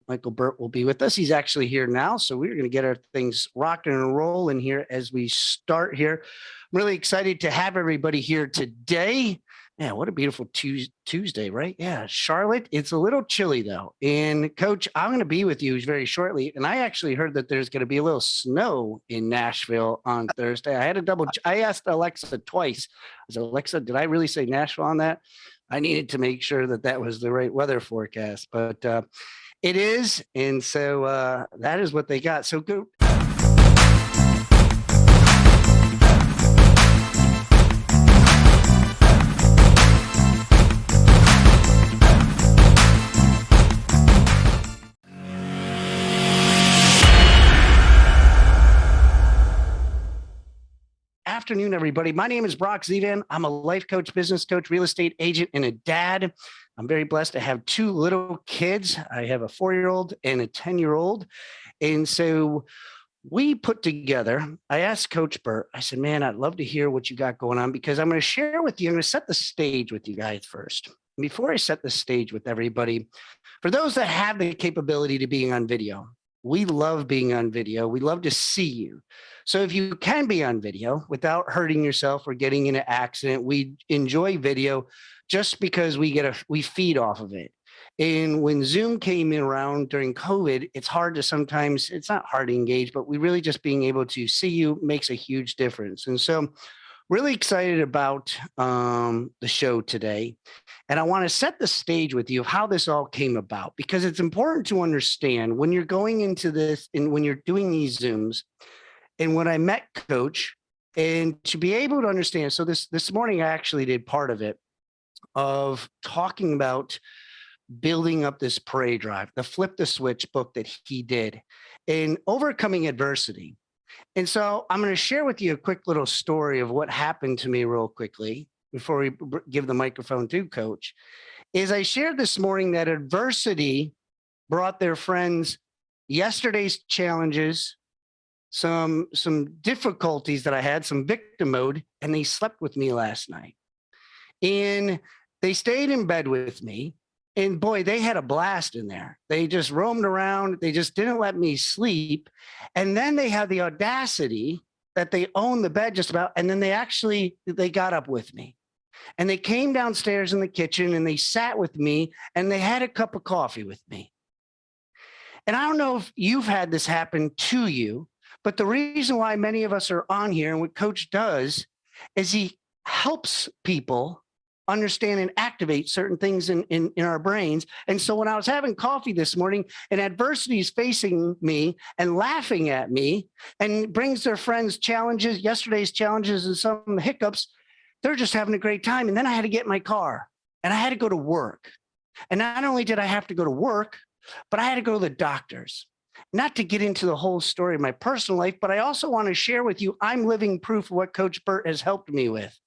Michael Burt will be with us. He's actually here now. So we're going to get our things rocking and rolling here as we start here. I'm really excited to have everybody here today. Yeah, what a beautiful Tuesday, right? Yeah, Charlotte, it's a little chilly though. And Coach, I'm going to be with you very shortly. And I actually heard that there's going to be a little snow in Nashville on Thursday. I asked Alexa twice. I said, Alexa, did I really say Nashville on that? I needed to make sure that that was the right weather forecast, but it is. And so that is what they got. So go. Afternoon, everybody. My name is Brock Zevan. I'm a life coach, business coach, real estate agent, and a dad. I'm very blessed to have two little kids. I have a 4-year-old and a 10-year-old. And so we put together, I asked Coach Burt, I said, man, I'd love to hear what you got going on because I'm going to share with you, I'm going to set the stage with you guys first. Before I set the stage with everybody, for those that have the capability to being on video, we love being on video. We love to see you. So if you can be on video without hurting yourself or getting in an accident, we enjoy video just because we feed off of it. And when Zoom came in around during COVID, it's not hard to engage, but we really just being able to see you makes a huge difference. And so really excited about the show today. And I want to set the stage with you of how this all came about, because it's important to understand when you're going into this and when you're doing these Zooms. And when I met Coach, and to be able to understand, so this morning I actually did part of it, of talking about building up this prey drive, the Flip the Switch book that he did, and overcoming adversity. And so I'm going to share with you a quick little story of what happened to me real quickly before we give the microphone to Coach. Is I shared this morning that adversity brought their friends yesterday's challenges, some difficulties that I had, some victim mode, and they slept with me last night. And they stayed in bed with me. And boy, they had a blast in there. They just roamed around. They just didn't let me sleep. And then they had the audacity that they owned the bed just about. And then they got up with me. And they came downstairs in the kitchen and they sat with me and they had a cup of coffee with me. And I don't know if you've had this happen to you, but the reason why many of us are on here and what Coach does is he helps people understand and activate certain things in our brains. And so when I was having coffee this morning and adversity is facing me and laughing at me and brings their friends challenges, yesterday's challenges and some hiccups, they're just having a great time. And then I had to get in my car and I had to go to work. And not only did I have to go to work, but I had to go to the doctors. Not to get into the whole story of my personal life, but I also want to share with you, I'm living proof of what Coach Burt has helped me with.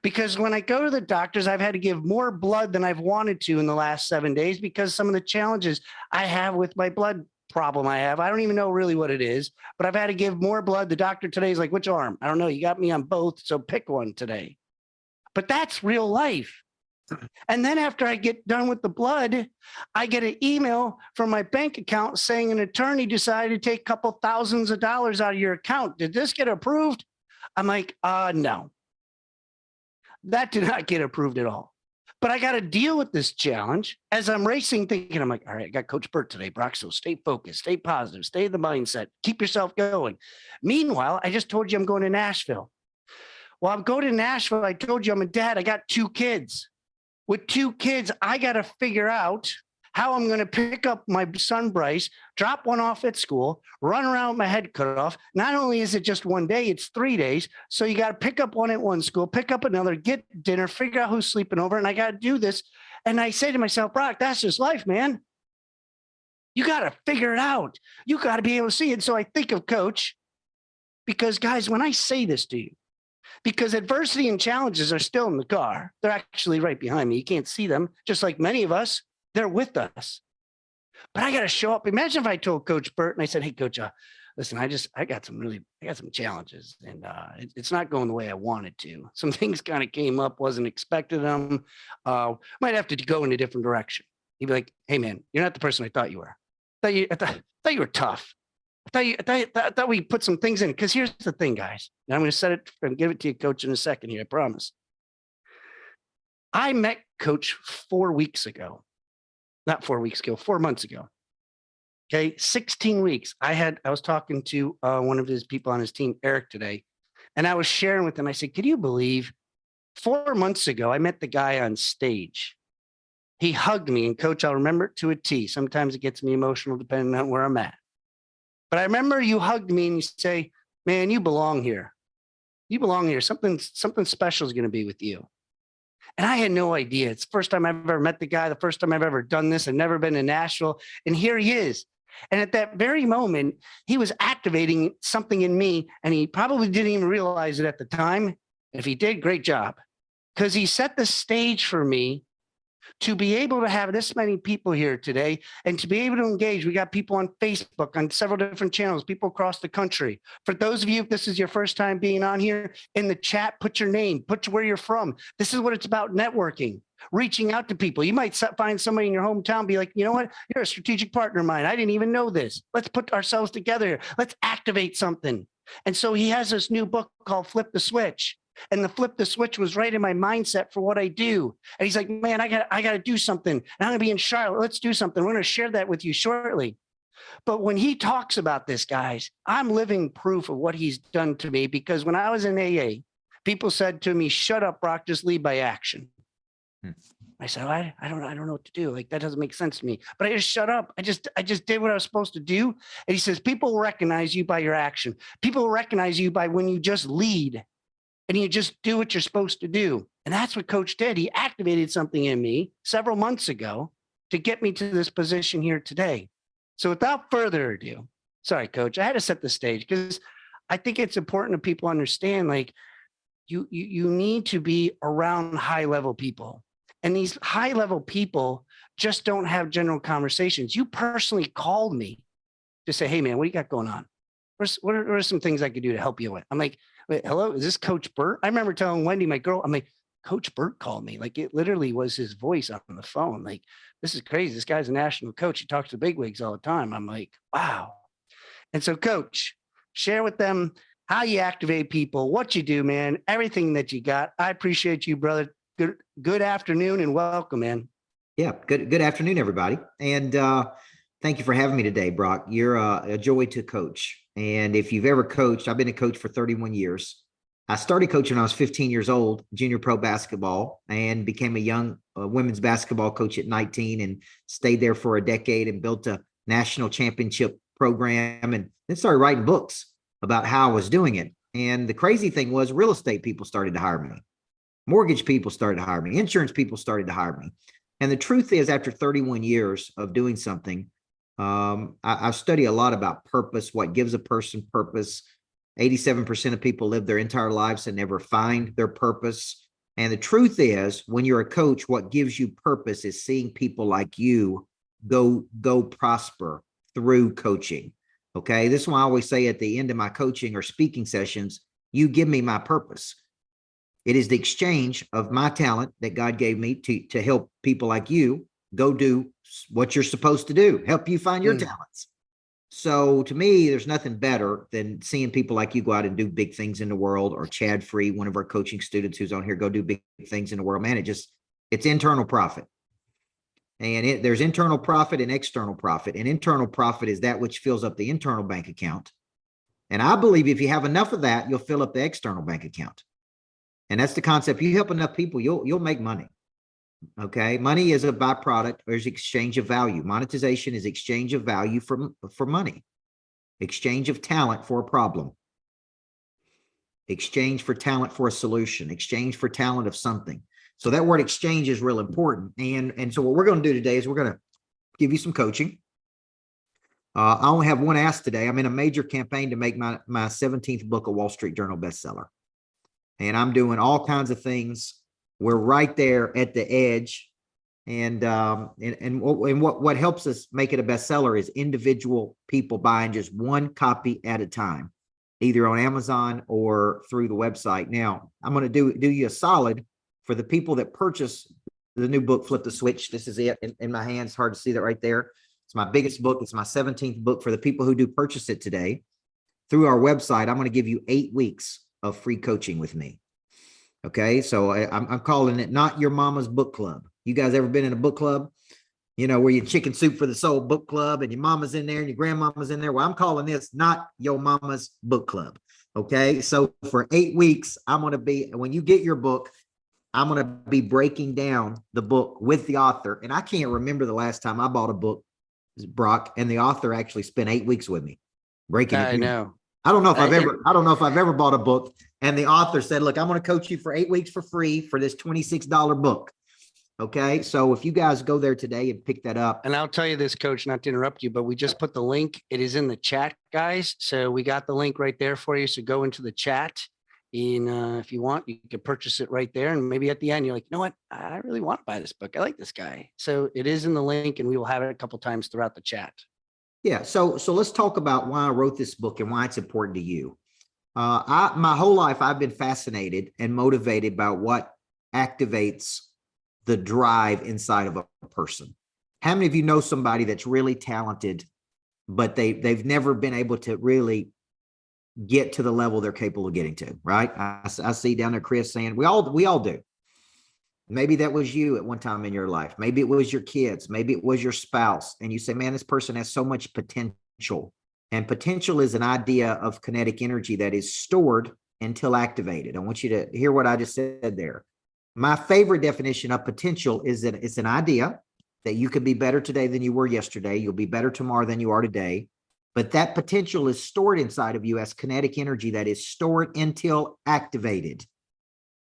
Because when I go to the doctors, I've had to give more blood than I've wanted to in the last 7 days because some of the challenges I have with my blood problem I don't even know really what it is, but I've had to give more blood. The doctor today is like, which arm? I don't know. You got me on both, so pick one today. But that's real life. And then after I get done with the blood, I get an email from my bank account saying an attorney decided to take a couple thousands of dollars out of your account. Did this get approved? I'm like, no. That did not get approved at all. But I got to deal with this challenge as I'm racing, thinking, I'm like, all right, I got Coach Burt today, Brock. So stay focused, stay positive, stay in the mindset, keep yourself going. Meanwhile, I just told you I'm going to Nashville. Well, I'm going to Nashville. I told you I'm a dad. I got 2 kids. With 2 kids, I got to figure out how I'm going to pick up my son, Bryce, drop one off at school, run around with my head cut off. Not only is it just 1 day, it's 3 days. So you got to pick up one at one school, pick up another, get dinner, figure out who's sleeping over. And I got to do this. And I say to myself, Brock, that's just life, man. You got to figure it out. You got to be able to see it. So I think of Coach, because guys, when I say this to you, because adversity and challenges are still in the car. They're actually right behind me. You can't see them. Just like many of us, they're with us. But I got to show up. Imagine if I told Coach Burt and I said, hey, Coach, listen, I got some challenges and it's not going the way I wanted to. Some things kind of came up, wasn't expecting them. Might have to go in a different direction. He'd be like, hey, man, you're not the person I thought you were. thought you were tough. I thought we put some things in, because here's the thing, guys. And I'm going to set it and give it to you, Coach, in a second here. I promise. I met Coach 4 weeks ago, not 4 weeks ago, 4 months ago. Okay, 16 weeks. I was talking to one of his people on his team, Eric, today, and I was sharing with him. I said, "Can you believe 4 months ago I met the guy on stage? He hugged me, and Coach, I'll remember it to a T. Sometimes it gets me emotional depending on where I'm at. But I remember you hugged me and you say, 'Man, you belong here. You belong here. Something special is going to be with you.'" And I had no idea. It's the first time I've ever met the guy, the first time I've ever done this. I've never been to Nashville. And here he is. And at that very moment, he was activating something in me, and he probably didn't even realize it at the time. If he did, great job. Because he set the stage for me to be able to have this many people here today and to be able to engage. We got people on Facebook, on several different channels, people across the country. For those of you, if this is your first time being on here, in the chat, put your name, put where you're from. This is what it's about: networking, reaching out to people. You might find somebody in your hometown, be like, "You know what? You're a strategic partner of mine. I didn't even know this. Let's put ourselves together here. Let's activate something." And so he has this new book called Flip the Switch. And the flip the switch was right in my mindset for what I do. And he's like, "Man, I got to do something. And I'm going to be in Charlotte. Let's do something. We're going to share that with you shortly." But when he talks about this, guys, I'm living proof of what he's done to me, because when I was in AA, people said to me, "Shut up, Brock, just lead by action." I said, I don't know what to do. Like, that doesn't make sense to me. But I just shut up. I just did what I was supposed to do. And he says, people will recognize you by your action. People will recognize you by when you just lead and you just do what you're supposed to do. And that's what Coach did. He activated something in me several months ago to get me to this position here today. So without further ado, sorry, Coach, I had to set the stage, because I think it's important that people understand, like, you need to be around high level people. And these high level people just don't have general conversations. You personally called me to say, "Hey man, what do you got going on? What are some things I could do to help you with?" I'm like, "Wait, hello, is this Coach Burt?" I remember telling Wendy, my girl, I'm like, "Coach Burt called me." Like, it literally was his voice on the phone. Like, this is crazy. This guy's a national coach. He talks to bigwigs all the time. I'm like, wow. And so, Coach, share with them how you activate people, what you do, man, everything that you got. I appreciate you, brother. Good afternoon and welcome, man. Yeah, good afternoon, everybody. And thank you for having me today, Brock. You're a joy to coach. And if you've ever coached, I've been a coach for 31 years. I started coaching when I was 15 years old, junior pro basketball, and became a young women's basketball coach at 19, and stayed there for a decade and built a national championship program, and then started writing books about how I was doing it. And the crazy thing was, real estate people started to hire me. Mortgage people started to hire me. Insurance people started to hire me. And the truth is, after 31 years of doing something, I study a lot about purpose, what gives a person purpose. 87% of people live their entire lives and never find their purpose. And the truth is, when you're a coach, what gives you purpose is seeing people like you go prosper through coaching. Okay. This is why I always say at the end of my coaching or speaking sessions, you give me my purpose. It is the exchange of my talent that God gave me to help people like you go do what you're supposed to do, help you find your talents. So to me, there's nothing better than seeing people like you go out and do big things in the world, or Chad Free, one of our coaching students who's on here, go do big things in the world. Man, it's internal profit. And there's internal profit and external profit. And internal profit is that which fills up the internal bank account. And I believe if you have enough of that, you'll fill up the external bank account. And that's the concept. You help enough people, you'll make money. Okay. Money is a byproduct. There's exchange of value. Monetization is exchange of value for money. Exchange of talent for a problem. Exchange for talent for a solution. Exchange for talent of something. So that word exchange is real important. And so what we're going to do today is we're going to give you some coaching. I only have one ask today. I'm in a major campaign to make my 17th book a Wall Street Journal bestseller. And I'm doing all kinds of things. We're right there at the edge. And what helps us make it a bestseller is individual people buying just one copy at a time, either on Amazon or through the website. Now, I'm going to do you a solid for the people that purchase the new book, Flip the Switch. This is it in my hands. Hard to see that right there. It's my biggest book. It's my 17th book. For the people who do purchase it today through our website, I'm going to give you 8 weeks of free coaching with me. Okay. So I'm calling it Not Your Mama's Book Club. You guys ever been in a book club? You know, where you chicken soup for the soul book club and your mama's in there and your grandmama's in there. Well, I'm calling this Not Your Mama's Book Club. Okay. So for 8 weeks, I'm going to be, when you get your book, I'm going to be breaking down the book with the author. And I can't remember the last time I bought a book, Brock, and the author actually spent 8 weeks with me breaking it down. I know. I don't know if I've ever bought a book and the author said, look, I'm going to coach you for 8 weeks for free for this $26 book. Okay. So if you guys go there today and pick that up. And I'll tell you this, Coach, not to interrupt you, but we just put the link. It is in the chat, guys. So we got the link right there for you. So go into the chat. And if you want, you can purchase it right there. And maybe at the end, you're like, you know what? I really want to buy this book. I like this guy. So it is in the link, and we will have it a couple times throughout the chat. Yeah. So let's talk about why I wrote this book and why it's important to you. My whole life, I've been fascinated and motivated by what activates the drive inside of a person. How many of you know somebody that's really talented, but they've never been able to really get to the level they're capable of getting to, right? I see down there Chris saying, we all do. Maybe that was you at one time in your life. Maybe it was your kids. Maybe it was your spouse. And you say, man, this person has so much potential. And potential is an idea of kinetic energy that is stored until activated. I want you to hear what I just said there. My favorite definition of potential is that it's an idea that you could be better today than you were yesterday. You'll be better tomorrow than you are today. But that potential is stored inside of you as kinetic energy that is stored until activated.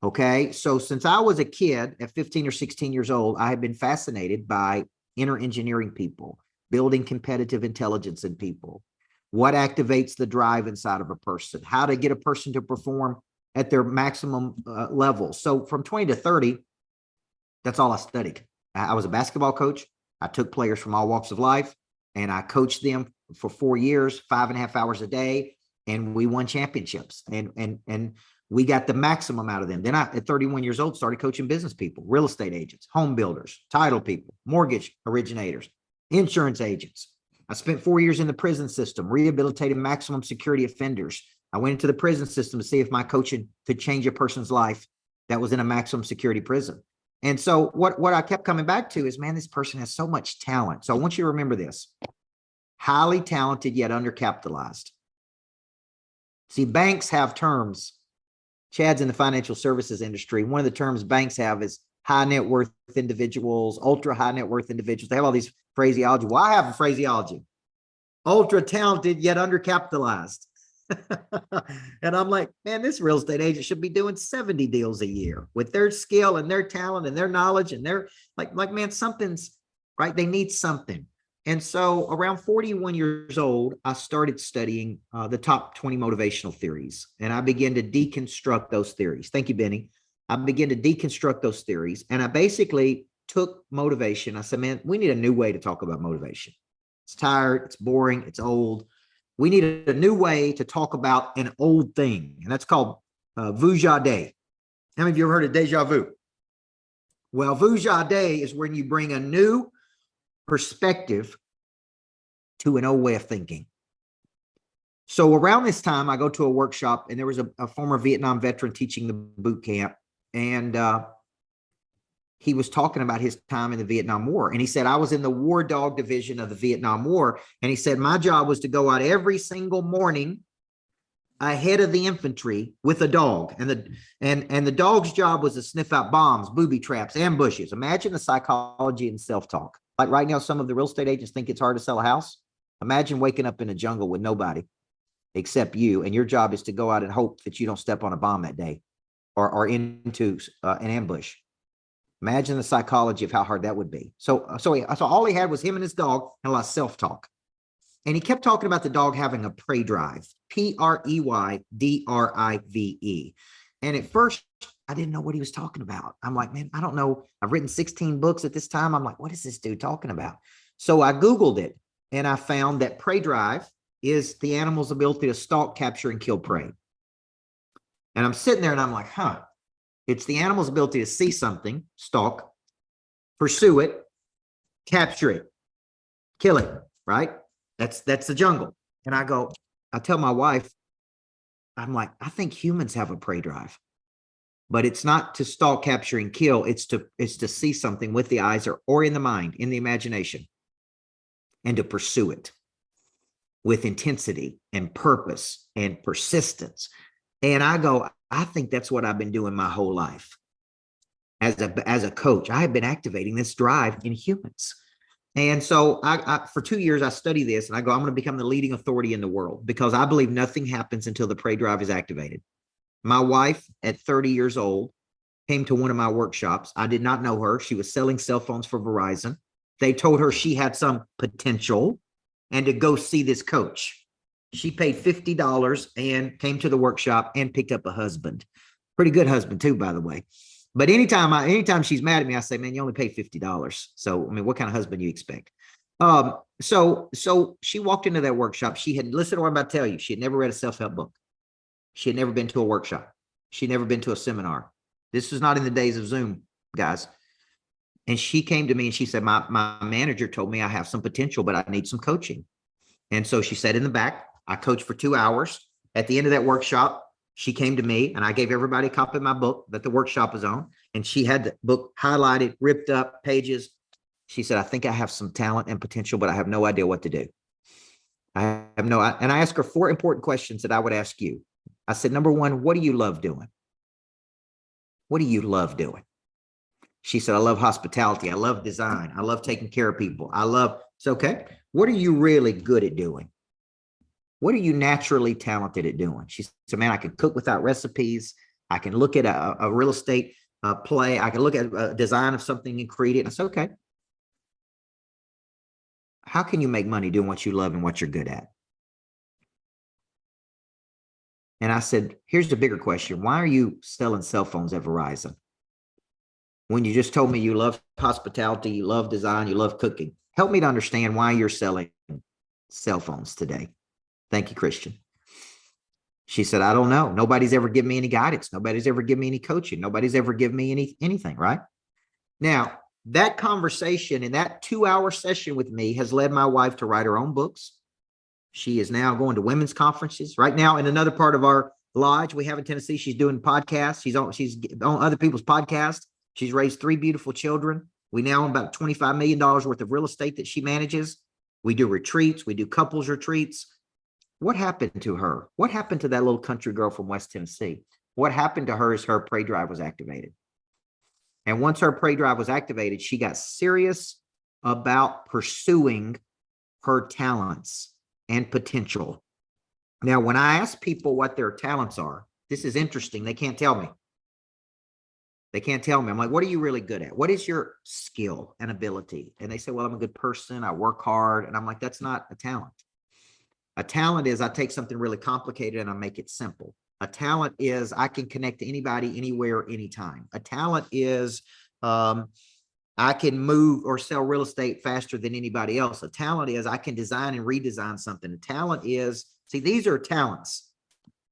Okay. So since I was a kid at 15 or 16 years old, I have been fascinated by inner engineering people, building competitive intelligence in people, what activates the drive inside of a person, how to get a person to perform at their maximum level. So from 20 to 30, that's all I studied. I was a basketball coach. I took players from all walks of life and I coached them for 4 years, 5.5 hours a day. And we won championships and we got the maximum out of them. Then I, at 31 years old, started coaching business people, real estate agents, home builders, title people, mortgage originators, insurance agents. I spent 4 years in the prison system, rehabilitating maximum security offenders. I went into the prison system to see if my coaching could change a person's life that was in a maximum security prison. And so what I kept coming back to is, man, this person has so much talent. So I want you to remember this: highly talented, yet undercapitalized. See, banks have terms. Chad's in the financial services industry. One of the terms banks have is high net worth individuals, ultra high net worth individuals. They have all these phraseology. Well, I have a phraseology: ultra talented, yet undercapitalized. And I'm like, man, this real estate agent should be doing 70 deals a year with their skill and their talent and their knowledge. And they're like, man, something's right. They need something. And so around 41 years old, I started studying the top 20 motivational theories. And I began to deconstruct those theories. Thank you, Benny. I began to deconstruct those theories. And I basically took motivation. I said, man, we need a new way to talk about motivation. It's tired. It's boring. It's old. We need a new way to talk about an old thing. And that's called vujade. How many of you ever heard of deja vu? Well, vujade is when you bring a new perspective to an old way of thinking. So around this time, I go to a workshop, and there was a former Vietnam veteran teaching the boot camp. And he was talking about his time in the Vietnam War. And he said, I was in the war dog division of the Vietnam War. And he said, my job was to go out every single morning ahead of the infantry with a dog. And the dog's job was to sniff out bombs, booby traps, ambushes. Imagine the psychology and self-talk. Like right now, some of the real estate agents think it's hard to sell a house. Imagine waking up in a jungle with nobody except you. And your job is to go out and hope that you don't step on a bomb that day or into an ambush. Imagine the psychology of how hard that would be. So all he had was him and his dog and a lot of self-talk. And he kept talking about the dog having a prey drive, Preydrive. And at first, I didn't know what he was talking about. I'm like, man, I don't know. I've written 16 books at this time. I'm like, what is this dude talking about? So I Googled it, and I found that prey drive is the animal's ability to stalk, capture, and kill prey. And I'm sitting there and I'm like, huh. It's the animal's ability to see something, stalk, pursue it, capture it, kill it, right? That's the jungle. And I tell my wife, I'm like, I think humans have a prey drive, but it's not to stalk, capture, and kill. It's to see something with the eyes or in the mind, in the imagination, and to pursue it with intensity and purpose and persistence. And I think that's what I've been doing my whole life. As a coach, I have been activating this drive in humans. And so for 2 years, I study this and I'm going to become the leading authority in the world because I believe nothing happens until the prey drive is activated. My wife at 30 years old came to one of my workshops. I did not know her. She was selling cell phones for Verizon. They told her she had some potential and to go see this coach. She paid $50 and came to the workshop and picked up a husband. Pretty good husband too, by the way. But anytime she's mad at me, I say, man, you only paid $50. So, I mean, what kind of husband you expect? So she walked into that workshop. She had listened to what I'm about to tell you. She had never read a self-help book. She had never been to a workshop. She'd never been to a seminar. This was not in the days of Zoom, guys. And she came to me and she said, my manager told me I have some potential, but I need some coaching. And so she sat in the back. I coached for 2 hours. At the end of that workshop, she came to me and I gave everybody a copy of my book that the workshop was on. And she had the book highlighted, ripped up pages. She said, I think I have some talent and potential, but I have no idea what to do. And I asked her 4 important questions that I would ask you. I said, number 1, what do you love doing? What do you love doing? She said, I love hospitality. I love design. I love taking care of people. It's okay. What are you really good at doing? What are you naturally talented at doing? She said, man, I can cook without recipes. I can look at a real estate play. I can look at a design of something and create it. And it's okay. How can you make money doing what you love and what you're good at? And I said, here's the bigger question. Why are you selling cell phones at Verizon? When you just told me you love hospitality, you love design, you love cooking. Help me to understand why you're selling cell phones today. Thank you, Christian. She said, I don't know. Nobody's ever given me any guidance. Nobody's ever given me any coaching. Nobody's ever given me anything, right? Now, that conversation and that 2-hour session with me has led my wife to write her own books. She is now going to women's conferences. Right now, in another part of our lodge we have in Tennessee, she's doing podcasts. She's on other people's podcasts. She's raised 3 beautiful children. We now own about $25 million worth of real estate that she manages. We do retreats. We do couples retreats. What happened to her? What happened to that little country girl from West Tennessee? What happened to her is her prey drive was activated. And once her prey drive was activated, she got serious about pursuing her talents and potential. Now, when I ask people what their talents are, this is interesting. They can't tell me. They can't tell me. I'm like, what are you really good at? What is your skill and ability? And they say, well, I'm a good person. I work hard. And I'm like, that's not a talent. A talent is I take something really complicated and I make it simple. A talent is I can connect to anybody, anywhere, anytime. A talent is I can move or sell real estate faster than anybody else. A talent is I can design and redesign something. A talent is, see, these are talents.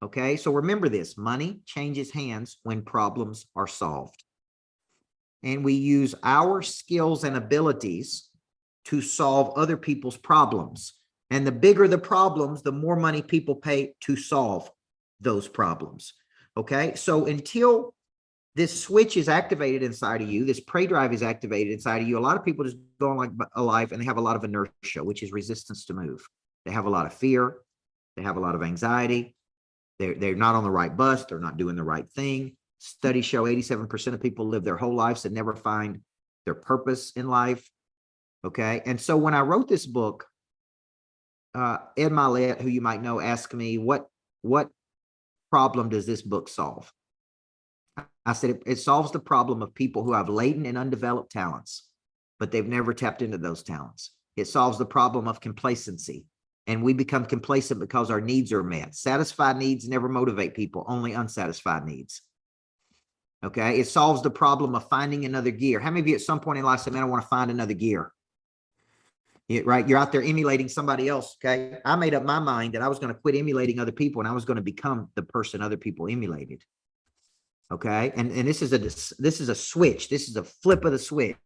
Okay, so remember this, money changes hands when problems are solved. And we use our skills and abilities to solve other people's problems. And the bigger the problems, the more money people pay to solve those problems. Okay, so until this switch is activated inside of you, this prey drive is activated inside of you, a lot of people just go on like a life and they have a lot of inertia, which is resistance to move. They have a lot of fear. They have a lot of anxiety. They're not on the right bus. They're not doing the right thing. Studies show 87% of people live their whole lives and never find their purpose in life. Okay. And so when I wrote this book, Ed Milet, who you might know, asked me, what problem does this book solve? I said, it solves the problem of people who have latent and undeveloped talents, but they've never tapped into those talents. It solves the problem of complacency. And we become complacent because our needs are met. Satisfied needs never motivate people, only unsatisfied needs. Okay. It solves the problem of finding another gear. How many of you at some point in life said, man, I want to find another gear? Right? You're out there emulating somebody else. Okay. I made up my mind that I was going to quit emulating other people and I was going to become the person other people emulated. Okay. And this is a switch. This is a flip of the switch.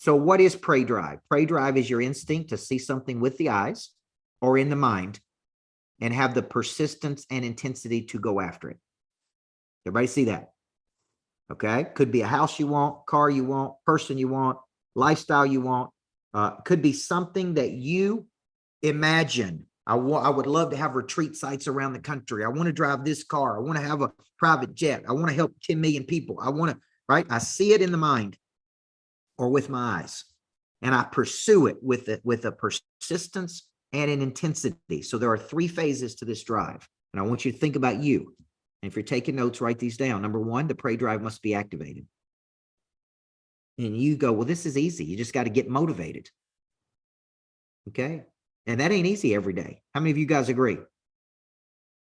So what is prey drive? Prey drive is your instinct to see something with the eyes or in the mind and have the persistence and intensity to go after it. Everybody see that? Okay. Could be a house you want, car you want, person you want, lifestyle you want. Could be something that you imagine. I would love to have retreat sites around the country. I want to drive this car. I want to have a private jet. I want to help 10 million people. I want to, right? I see it in the mind or with my eyes, and I pursue it with a persistence and an intensity. So there are 3 phases to this drive, and I want you to think about you. And if you're taking notes, write these down. Number 1, the prey drive must be activated. And you go, well, this is easy. You just got to get motivated. Okay. And that ain't easy every day. How many of you guys agree?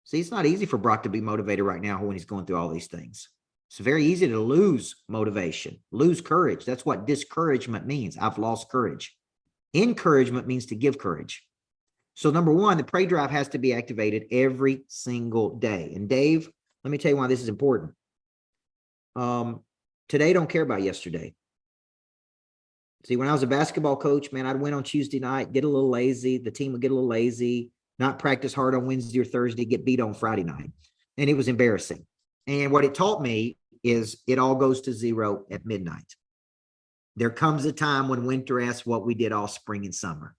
See, it's not easy for Brock to be motivated right now when he's going through all these things. It's very easy to lose motivation, lose courage. That's what discouragement means. I've lost courage. Encouragement means to give courage. So number 1, the prey drive has to be activated every single day. And Dave, let me tell you why this is important. Today don't care about yesterday. See, when I was a basketball coach, man, I'd win on Tuesday night, get a little lazy. The team would get a little lazy, not practice hard on Wednesday or Thursday, get beat on Friday night. And it was embarrassing. And what it taught me is it all goes to 0 at midnight. There comes a time when winter asks what we did all spring and summer,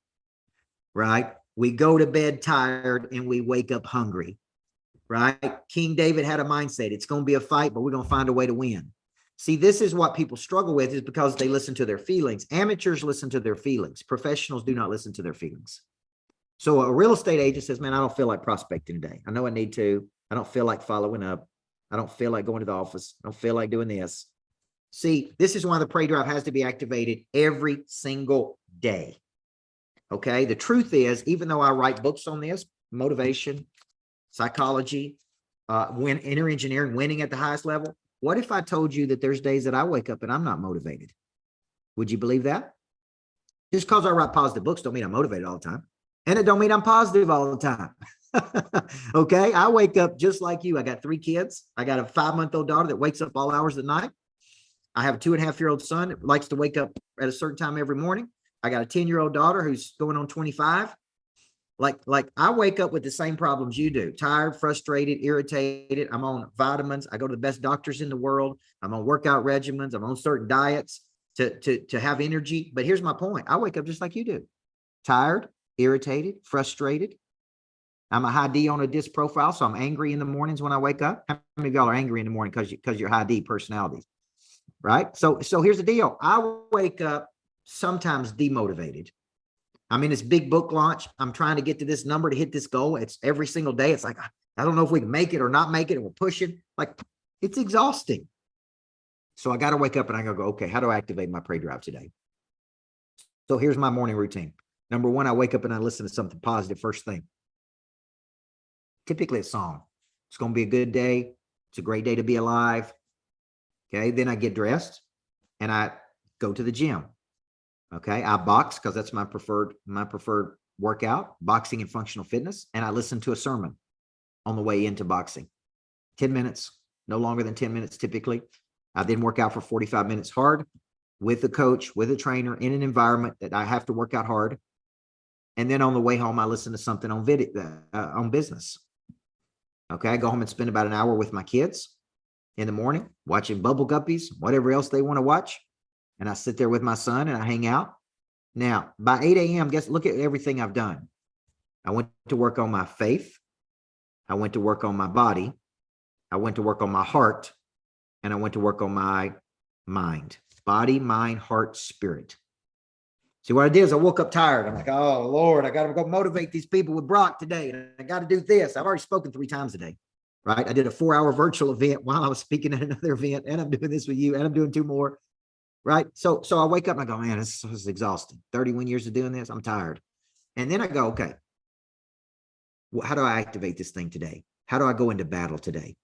right? We go to bed tired and we wake up hungry, right? King David had a mindset. It's going to be a fight, but we're going to find a way to win. See, this is what people struggle with, is because they listen to their feelings. Amateurs listen to their feelings. Professionals do not listen to their feelings. So a real estate agent says, man, I don't feel like prospecting today. I know I need to. I don't feel like following up. I don't feel like going to the office. I don't feel like doing this. See, this is why the prey drive has to be activated every single day. Okay. The truth is, even though I write books on this, motivation, psychology, inner engineering, winning at the highest level, what if I told you that there's days that I wake up and I'm not motivated? Would you believe that? Just because I write positive books don't mean I'm motivated all the time. And it don't mean I'm positive all the time. Okay. I wake up just like you. I got 3 kids. I got a 5-month-old daughter that wakes up all hours of the night. I have a 2.5-year-old son that likes to wake up at a certain time every morning. I got a 10-year-old daughter who's going on 25. Like I wake up with the same problems you do: tired, frustrated, irritated. I'm on vitamins. I go to the best doctors in the world. I'm on workout regimens. I'm on certain diets to have energy. But here's my point. I wake up just like you do: tired, irritated, frustrated. I'm a high D on a disc profile, so I'm angry in the mornings when I wake up. How many of y'all are angry in the morning because you're high D personalities, right? So here's the deal. I wake up sometimes demotivated. I'm in this big book launch. I'm trying to get to this number to hit this goal. It's every single day. It's like, I don't know if we can make it or not make it. And we're pushing. Like, it's exhausting. So I got to wake up and I go, okay, how do I activate my prey drive today? So here's my morning routine. Number 1, I wake up and I listen to something positive first thing. Typically a song. It's going to be a good day. It's a great day to be alive. Okay. Then I get dressed and I go to the gym. Okay. I box because that's my preferred workout, boxing and functional fitness. And I listen to a sermon on the way into boxing. 10 minutes, no longer than 10 minutes typically. I then work out for 45 minutes hard with a coach, with a trainer, in an environment that I have to work out hard. And then on the way home, I listen to something on video, on business. Okay. I go home and spend about an hour with my kids in the morning, watching Bubble Guppies, whatever else they want to watch. And I sit there with my son and I hang out. Now, by 8 a.m., look at everything I've done. I went to work on my faith. I went to work on my body. I went to work on my heart. And I went to work on my mind. Body, mind, heart, spirit. See, what I did is I woke up tired. I'm like, oh, Lord, I got to go motivate these people with Brock today. And I got to do this. I've already spoken 3 times a day, right? I did a 4-hour virtual event while I was speaking at another event. And I'm doing this with you. And I'm doing 2 more. Right. So I wake up and I go, man, this is exhausting. 31 years of doing this. I'm tired. And then I go, okay, well, how do I activate this thing today? How do I go into battle today?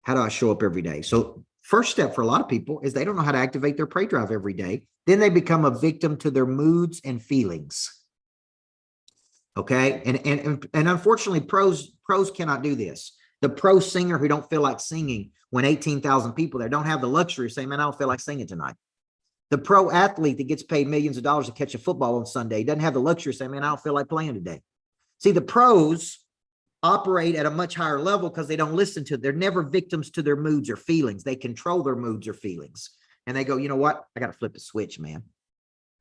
How do I show up every day? So first step for a lot of people is they don't know how to activate their prey drive every day. Then they become a victim to their moods and feelings. Okay. And unfortunately, pros cannot do this. The pro singer who don't feel like singing when 18,000 people there don't have the luxury of saying, man, I don't feel like singing tonight. The pro athlete that gets paid millions of dollars to catch a football on Sunday doesn't have the luxury of saying, man, I don't feel like playing today. See, the pros operate at a much higher level because they don't listen to, they're never victims to their moods or feelings. They control their moods or feelings. And they go, you know what? I got to flip the switch, man.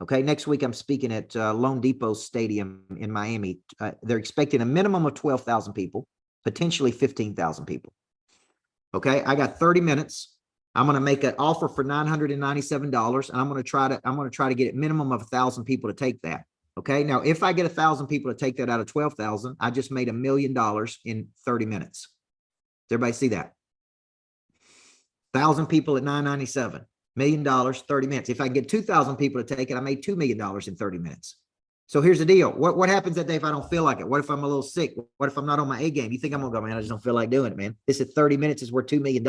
Okay. Next week, I'm speaking at Lone Depot Stadium in Miami. They're expecting a minimum of 12,000 people, potentially 15,000 people. Okay. I got 30 minutes. I'm going to make an offer for $997, and I'm going to try to get a minimum of 1,000 people to take that. Okay. Now, if I get 1,000 people to take that out of 12,000, I just made $1 million in 30 minutes. Does everybody see that? 1,000 people at $997, $1 million, 30 minutes. If I get 2,000 people to take it, I made $2 million in 30 minutes. So here's the deal. What happens that day if I don't feel like it? What if I'm a little sick? What if I'm not on my A game? You think I'm going to go, man, I just don't feel like doing it, man. This at 30 minutes is worth $2 million.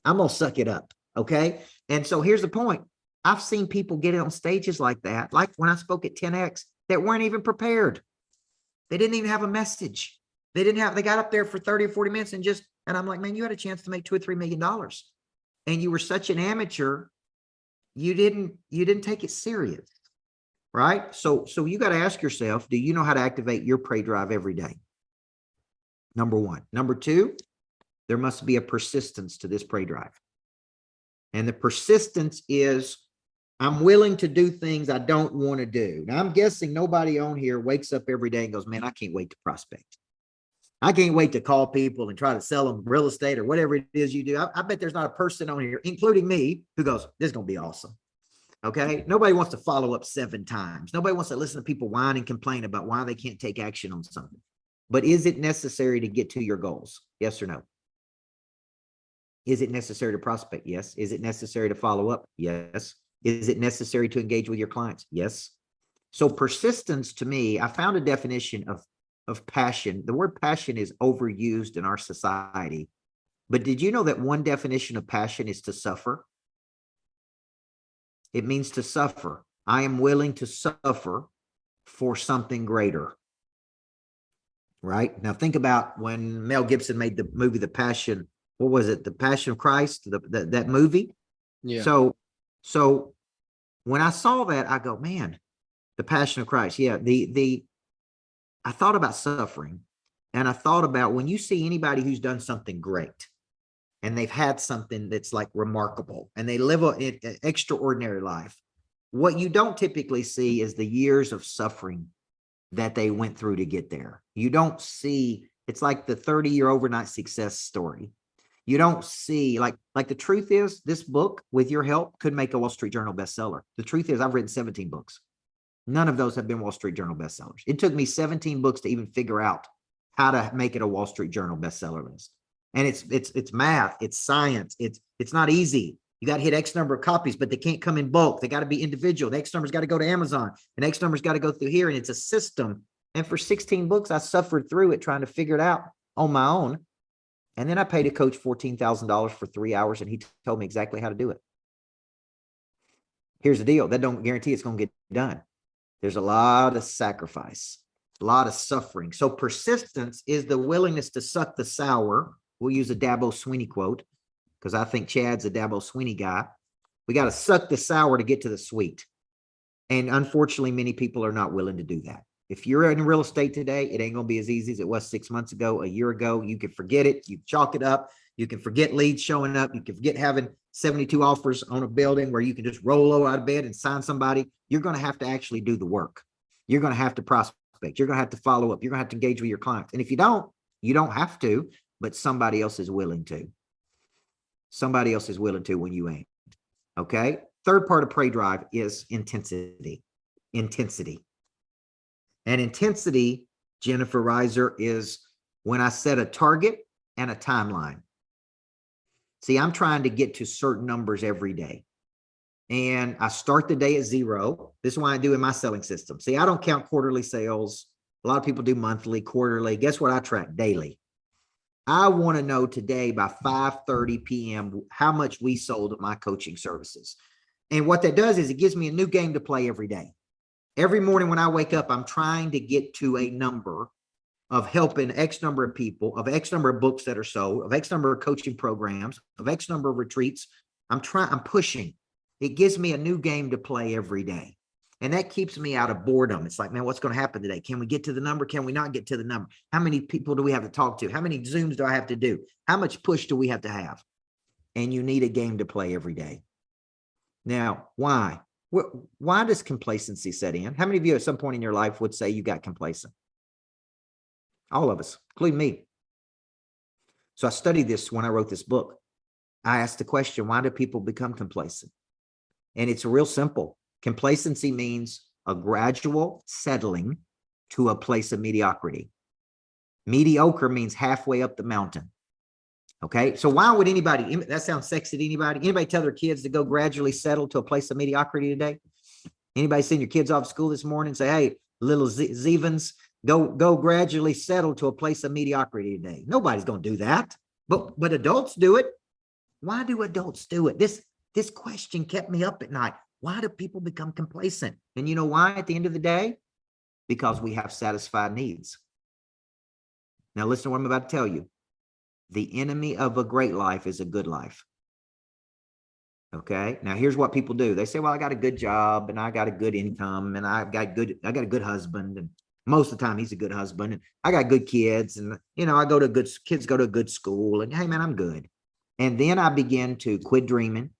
I'm going to suck it up. Okay. And so here's the point. I've seen people get on stages like that, like when I spoke at 10X, that weren't even prepared. They didn't even have a message. They got up there for 30 or 40 minutes and I'm like, man, you had a chance to make $2 or $3 million. And you were such an amateur. You didn't take it serious. Right. So you got to ask yourself, do you know how to activate your prey drive every day? Number one. Number two, there must be a persistence to this prey drive. And the persistence is, I'm willing to do things I don't want to do. Now, I'm guessing nobody on here wakes up every day and goes, man, I can't wait to prospect. I can't wait to call people and try to sell them real estate or whatever it is you do. I bet there's not a person on here, including me, who goes, this is going to be awesome. Okay. Nobody wants to follow up 7 times. Nobody wants to listen to people whine and complain about why they can't take action on something. But is it necessary to get to your goals? Yes or no? Is it necessary to prospect? Yes. Is it necessary to follow up? Yes. Is it necessary to engage with your clients? Yes. So persistence, to me, I found a definition of passion. The word passion is overused in our society. But did you know that one definition of passion is to suffer? It means to suffer. I am willing to suffer for something greater. Right? Now think about when Mel Gibson made the movie The Passion. What was it? The Passion of Christ, that movie. Yeah. So when I saw that, I go, man, the Passion of Christ. Yeah. I thought about suffering, and I thought about when you see anybody who's done something great and they've had something that's like remarkable and they live an extraordinary life. What you don't typically see is the years of suffering that they went through to get there. You don't see, it's like the 30-year overnight success story. You don't see, like the truth is, this book, with your help, could make a Wall Street Journal bestseller. The truth is, I've written 17 books. None of those have been Wall Street Journal bestsellers. It took me 17 books to even figure out how to make it a Wall Street Journal bestseller list. And it's math, it's science, it's not easy. You got to hit X number of copies, but they can't come in bulk. They got to be individual. The X number's got to go to Amazon, and X number's got to go through here. And it's a system. And for 16 books, I suffered through it trying to figure it out on my own. And then I paid a coach $14,000 for 3 hours, and he told me exactly how to do it. Here's the deal. That don't guarantee it's going to get done. There's a lot of sacrifice, a lot of suffering. So persistence is the willingness to suck the sour. We'll use a Dabo Sweeney quote, because I think Chad's a Dabo Sweeney guy. We got to suck the sour to get to the sweet. And unfortunately, many people are not willing to do that. If you're in real estate today, it ain't going to be as easy as it was 6 months ago, a year ago. You can forget it. You chalk it up. You can forget leads showing up. You can forget having 72 offers on a building where you can just roll out of bed and sign somebody. You're going to have to actually do the work. You're going to have to prospect. You're going to have to follow up. You're going to have to engage with your clients. And if you don't have to, but somebody else is willing to. Somebody else is willing to when you ain't. Okay. Third part of prey drive is intensity. And intensity, Jennifer Reiser, is when I set a target and a timeline. See, I'm trying to get to certain numbers every day. And I start the day at 0. This is why I do in my selling system. See, I don't count quarterly sales. A lot of people do monthly, quarterly. Guess what I track? Daily. I want to know today by 5:30 p.m. how much we sold of my coaching services. And what that does is it gives me a new game to play every day. Every morning when I wake up, I'm trying to get to a number of helping X number of people, of X number of books that are sold, of X number of coaching programs, of X number of retreats. I'm pushing. It gives me a new game to play every day. And that keeps me out of boredom. It's like, man, what's going to happen today? Can we get to the number? Can we not get to the number? How many people do we have to talk to? How many Zooms do I have to do? How much push do we have to have? And you need a game to play every day. Now, why? Why does complacency set in? How many of you at some point in your life would say you got complacent? All of us, including me. So I studied this when I wrote this book. I asked the question, why do people become complacent? And it's real simple. Complacency means a gradual settling to a place of mediocrity. Mediocre means halfway up the mountain. Okay, so why would anybody, that sounds sexy to anybody tell their kids to go gradually settle to a place of mediocrity today? Anybody send your kids off to school this morning and say, hey, little Zevans, go gradually settle to a place of mediocrity today? Nobody's going to do that, but adults do it. Why do adults do it? This question kept me up at night. Why do people become complacent? And you know why at the end of the day? Because we have satisfied needs. Now listen to what I'm about to tell you. The enemy of a great life is a good life. Okay. Now here's what people do. They say, well, I got a good job and I got a good income and I got a good husband. And most of the time he's a good husband. And I got good kids. And, kids go to a good school. And hey, man, I'm good. And then I begin to quit dreaming,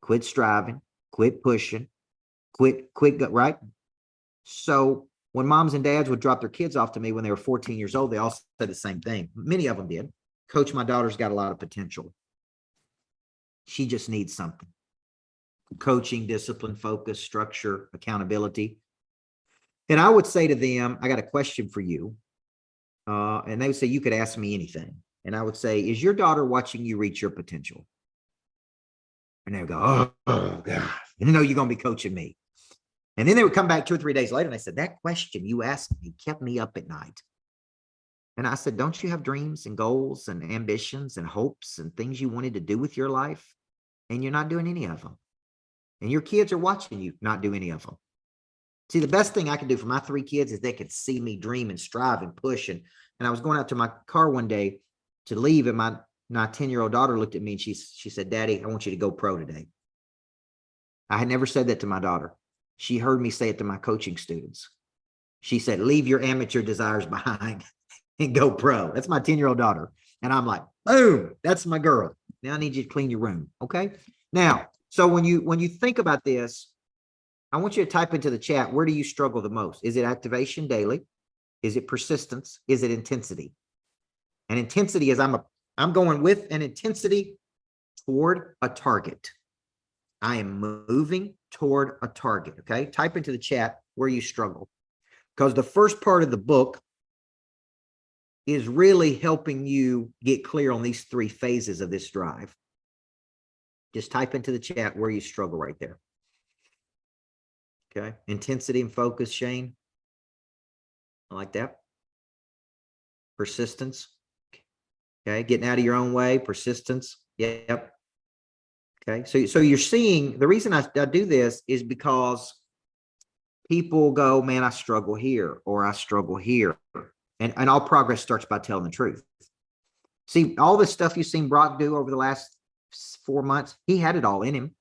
quit striving, quit pushing, quit, right? So when moms and dads would drop their kids off to me when they were 14 years old, they all said the same thing. Many of them did. Coach, my daughter's got a lot of potential. She just needs something. Coaching, discipline, focus, structure, accountability. And I would say to them, I got a question for you. And they would say, you could ask me anything. And I would say, is your daughter watching you reach your potential? And they would go, oh God, you know you're going to be coaching me. And then they would come back 2 or 3 days later and they said, that question you asked me kept me up at night. And I said, don't you have dreams and goals and ambitions and hopes and things you wanted to do with your life? And you're not doing any of them. And your kids are watching you not do any of them. See, the best thing I could do for my 3 kids is they could see me dream and strive and push. And I was going out to my car one day to leave, and my 10-year-old daughter looked at me and she said, Daddy, I want you to go pro today. I had never said that to my daughter. She heard me say it to my coaching students. She said, leave your amateur desires behind and go pro. That's my 10-year-old daughter. And I'm like, boom, that's my girl. Now I need you to clean your room. Okay. Now, so when you think about this, I want you to type into the chat, where do you struggle the most? Is it activation daily? Is it persistence? Is it intensity? And intensity is I'm going with an intensity toward a target. I am moving toward a target. Okay. Type into the chat where you struggle, because the first part of the book is really helping you get clear on these 3 phases of this drive. Just type into the chat where you struggle right there. Okay. Intensity and focus, Shane. I like that. Persistence. Okay. Getting out of your own way. Persistence. Yep. Okay. So you're seeing, the reason I do this is because people go, man, I struggle here, or I struggle here. And all progress starts by telling the truth. See, all this stuff you've seen Brock do over the last 4 months, he had it all in him.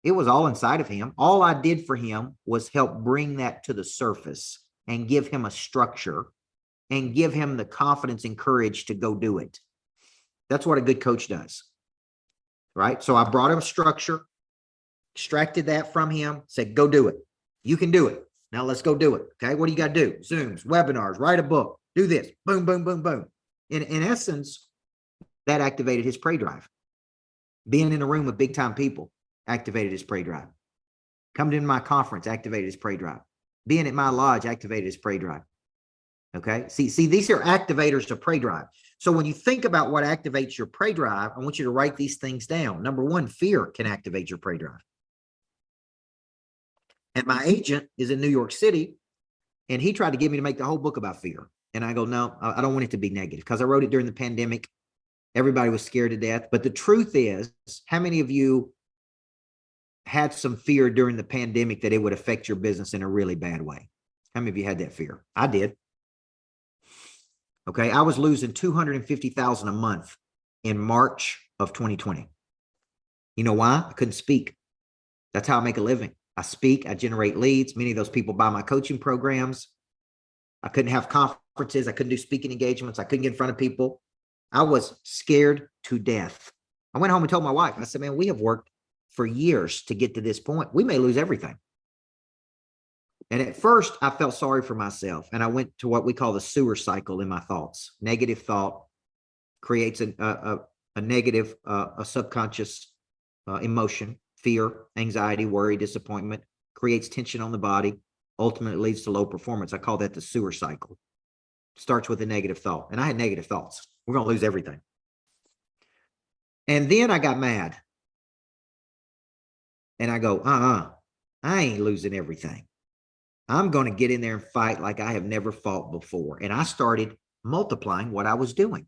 It was all inside of him. All I did for him was help bring that to the surface and give him a structure and give him the confidence and courage to go do it. That's what a good coach does, right? So I brought him structure, extracted that from him, said, go do it. You can do it. Now let's go do it. Okay. What do you got to do? Zooms, webinars, write a book, do this. Boom, boom, boom, boom. In essence, that activated his prey drive. Being in a room with big time people activated his prey drive. Coming to my conference activated his prey drive. Being at my lodge activated his prey drive. Okay. See, these are activators of prey drive. So when you think about what activates your prey drive, I want you to write these things down. Number 1, fear can activate your prey drive. And my agent is in New York City, and he tried to get me to make the whole book about fear. And I go, no, I don't want it to be negative, because I wrote it during the pandemic. Everybody was scared to death. But the truth is, how many of you had some fear during the pandemic that it would affect your business in a really bad way? How many of you had that fear? I did. Okay. I was losing $250,000 a month in March of 2020. You know why? I couldn't speak. That's how I make a living. I speak, I generate leads. Many of those people buy my coaching programs. I couldn't have conferences. I couldn't do speaking engagements. I couldn't get in front of people. I was scared to death. I went home and told my wife, I said, man, we have worked for years to get to this point. We may lose everything. And at first, I felt sorry for myself. And I went to what we call the sewer cycle in my thoughts. Negative thought creates a negative, a subconscious emotion, fear, anxiety, worry, disappointment, creates tension on the body, ultimately leads to low performance. I call that the sewer cycle. Starts with a negative thought. And I had negative thoughts. We're going to lose everything. And then I got mad. And I go, I ain't losing everything. I'm going to get in there and fight like I have never fought before. And I started multiplying what I was doing.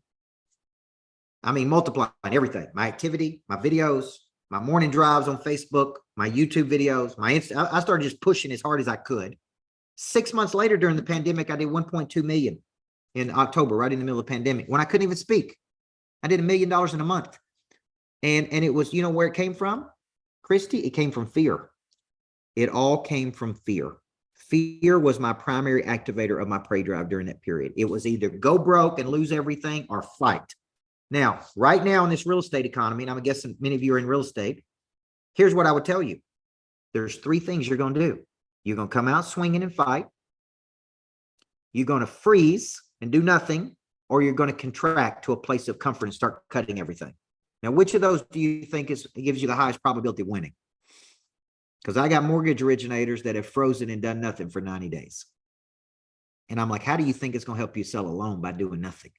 I mean, multiplying everything, my activity, my videos, my morning drives on Facebook, my YouTube videos, I started just pushing as hard as I could. 6 months later during the pandemic, I did 1.2 million in October, right in the middle of the pandemic, when I couldn't even speak. I did $1 million in a month. And it was, you know where it came from, Christy? It came from fear. It all came from fear. Fear was my primary activator of my prey drive during that period. It was either go broke and lose everything or fight. Now, right now in this real estate economy, and I'm guessing many of you are in real estate, here's what I would tell you. There's 3 things you're going to do. You're going to come out swinging and fight. You're going to freeze and do nothing, or you're going to contract to a place of comfort and start cutting everything. Now, which of those do you think gives you the highest probability of winning? Because I got mortgage originators that have frozen and done nothing for 90 days. And I'm like, how do you think it's going to help you sell a loan by doing nothing?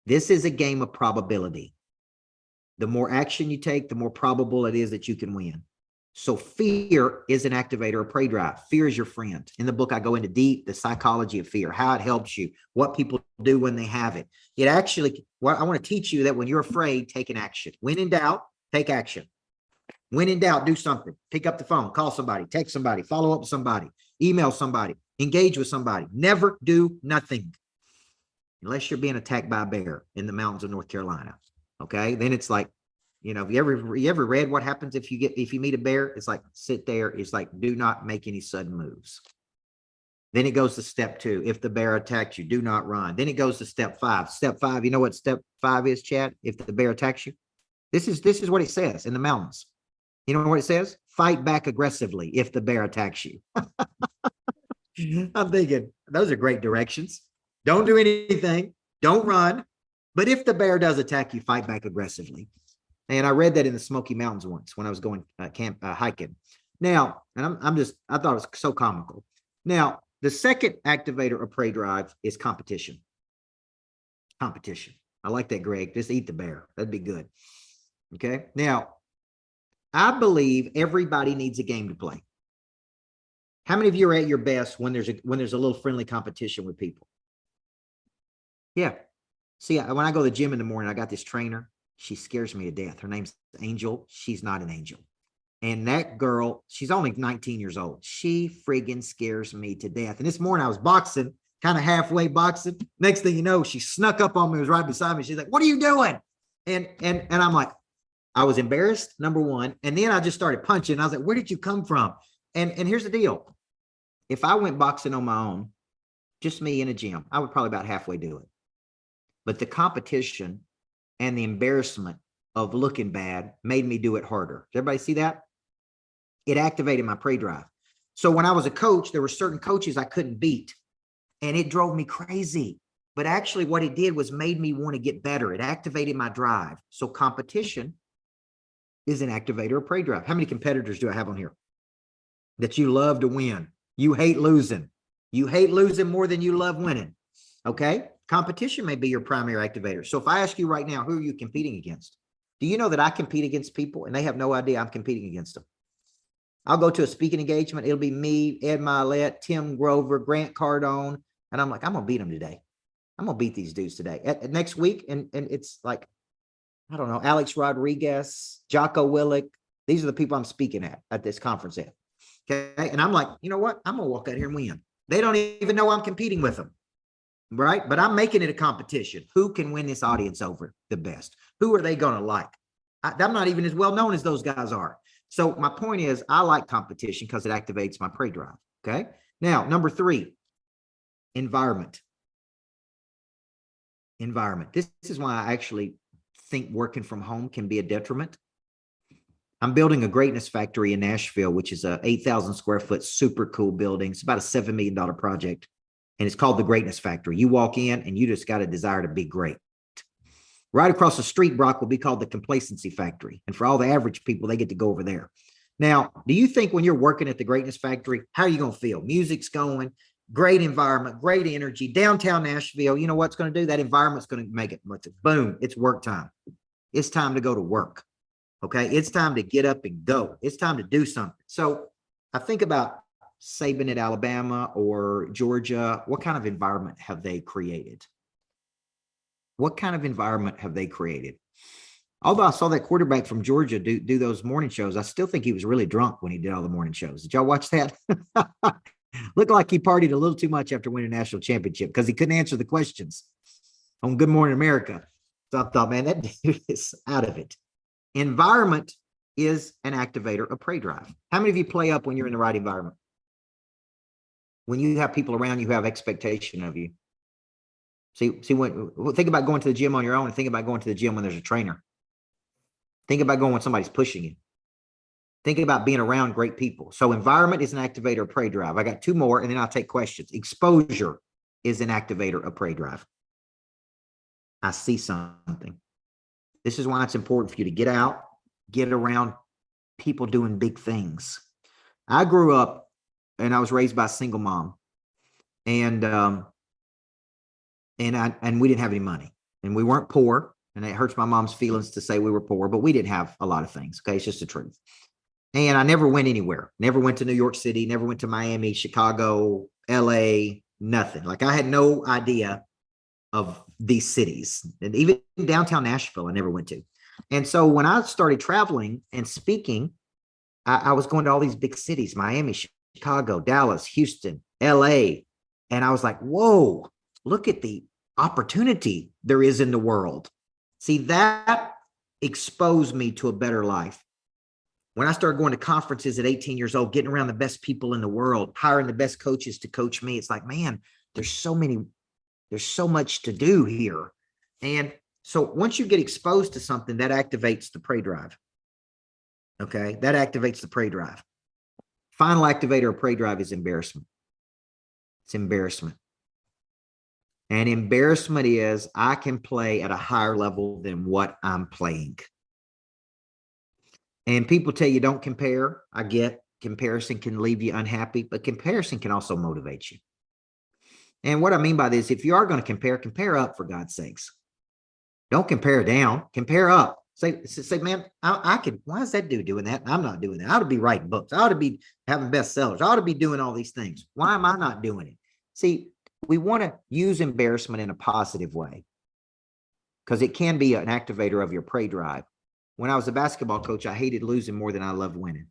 This is a game of probability. The more action you take, the more probable it is that you can win. So fear is an activator of prey drive. Fear is your friend. In the book, I go into deep the psychology of fear, how it helps you, what people do when they have it. It actually, I want to teach you that when you're afraid, take an action. When in doubt, take action. When in doubt, do something. Pick up the phone, call somebody, text somebody, follow up with somebody, email somebody, engage with somebody. Never do nothing unless you're being attacked by a bear in the mountains of North Carolina. Okay, then it's like, you know, you ever read what happens if you meet a bear? It's like, sit there. It's like, do not make any sudden moves. Then it goes to step 2. If the bear attacks you, do not run. Then it goes to step 5. Step 5, you know what step 5 is, Chad? If the bear attacks you, this is what it says in the mountains. You know what it says? Fight back aggressively if the bear attacks you. I'm thinking, those are great directions. Don't do anything. Don't run. But if the bear does attack you, fight back aggressively. And I read that in the Smoky Mountains once when I was going hiking. Now, and I thought it was so comical. Now, the second activator of prey drive is competition. Competition. I like that, Greg. Just eat the bear. That'd be good. Okay. Now, I believe everybody needs a game to play. How many of you are at your best when there's a little friendly competition with people? Yeah. See, when I go to the gym in the morning, I got this trainer. She scares me to death. Her name's Angel. She's not an angel. And that girl, she's only 19 years old. She friggin' scares me to death. And this morning I was boxing, kind of halfway boxing. Next thing you know, she snuck up on me, was right beside me. She's like, "What are you doing?" And I'm like, I was embarrassed, number one. And then I just started punching. I was like, "Where did you come from?" And here's the deal. If I went boxing on my own, just me in a gym, I would probably about halfway do it. But the competition and the embarrassment of looking bad made me do it harder. Does everybody see that? It activated my prey drive. So when I was a coach, there were certain coaches I couldn't beat, and it drove me crazy. But actually what it did was made me want to get better. It activated my drive. So competition is an activator of prey drive. How many competitors do I have on here that you love to win? You hate losing. You hate losing more than you love winning. Okay. Competition may be your primary activator. So if I ask you right now, who are you competing against? Do you know that I compete against people and they have no idea I'm competing against them? I'll go to a speaking engagement. It'll be me, Ed Milet, Tim Grover, Grant Cardone. And I'm like, I'm going to beat them today. I'm going to beat these dudes today. Next week. And it's like, I don't know, Alex Rodriguez, Jocko Willick. These are the people I'm speaking at this conference at. Okay. And I'm like, you know what? I'm going to walk out here and win. They don't even know I'm competing with them. Right. But I'm making it a competition. Who can win this audience over the best? Who are they going to like? I'm not even as well known as those guys are. So my point is, I like competition because it activates my prey drive. Okay. Now, number 3, environment. Environment. This is why I actually think working from home can be a detriment. I'm building a greatness factory in Nashville, which is a 8,000 square foot, super cool building. It's about a $7 million project, and it's called the Greatness Factory. You walk in and you just got a desire to be great. Right across the street, Brock, will be called the Complacency Factory. And for all the average people, they get to go over there. Now, do you think when you're working at the Greatness Factory, how are you going to feel? Music's going, great environment, great energy, downtown Nashville. You know what's going to do? That environment's going to make it. Boom, it's work time. It's time to go to work. Okay, it's time to get up and go. It's time to do something. So I think about Saban at Alabama or Georgia. What kind of environment have they created? What kind of environment have they created? Although I saw that quarterback from Georgia do those morning shows, I still think he was really drunk when he did all the morning shows. Did y'all watch that? Looked like he partied a little too much after winning a national championship because he couldn't answer the questions on Good Morning America. So I thought, man, that dude is out of it. Environment is an activator of prey drive. How many of you play up when you're in the right environment? When you have people around you who have expectation of you. See, think about going to the gym on your own and think about going to the gym when there's a trainer. Think about going when somebody's pushing you. Think about being around great people. So environment is an activator of prey drive. I got 2 more and then I'll take questions. Exposure is an activator of prey drive. I see something. This is why it's important for you to get out, get around people doing big things. I grew up and I was raised by a single mom, and we didn't have any money, and we weren't poor, and it hurts my mom's feelings to say we were poor, but we didn't have a lot of things. Okay, it's just the truth. And I never went anywhere. Never went to New York City. Never went to Miami, Chicago, LA. Nothing. Like I had no idea of these cities, and even downtown Nashville, I never went to. And so when I started traveling and speaking, I was going to all these big cities, Miami, Chicago, Dallas, Houston, LA. And I was like, whoa, look at the opportunity there is in the world. See, that exposed me to a better life. When I started going to conferences at 18 years old, getting around the best people in the world, hiring the best coaches to coach me, it's like, man, there's so much to do here. And so once you get exposed to something, that activates the prey drive. Okay, that activates the prey drive. Final activator of prey drive is embarrassment. It's embarrassment. And embarrassment is I can play at a higher level than what I'm playing. And people tell you don't compare. I get comparison can leave you unhappy, but comparison can also motivate you. And what I mean by this, if you are going to compare up, for God's sakes. Don't compare down, compare up. Say, man, I can, why is that dude doing that? I'm not doing that. I ought to be writing books. I ought to be having bestsellers. I ought to be doing all these things. Why am I not doing it? See, we want to use embarrassment in a positive way because it can be an activator of your prey drive. When I was a basketball coach, I hated losing more than I loved winning.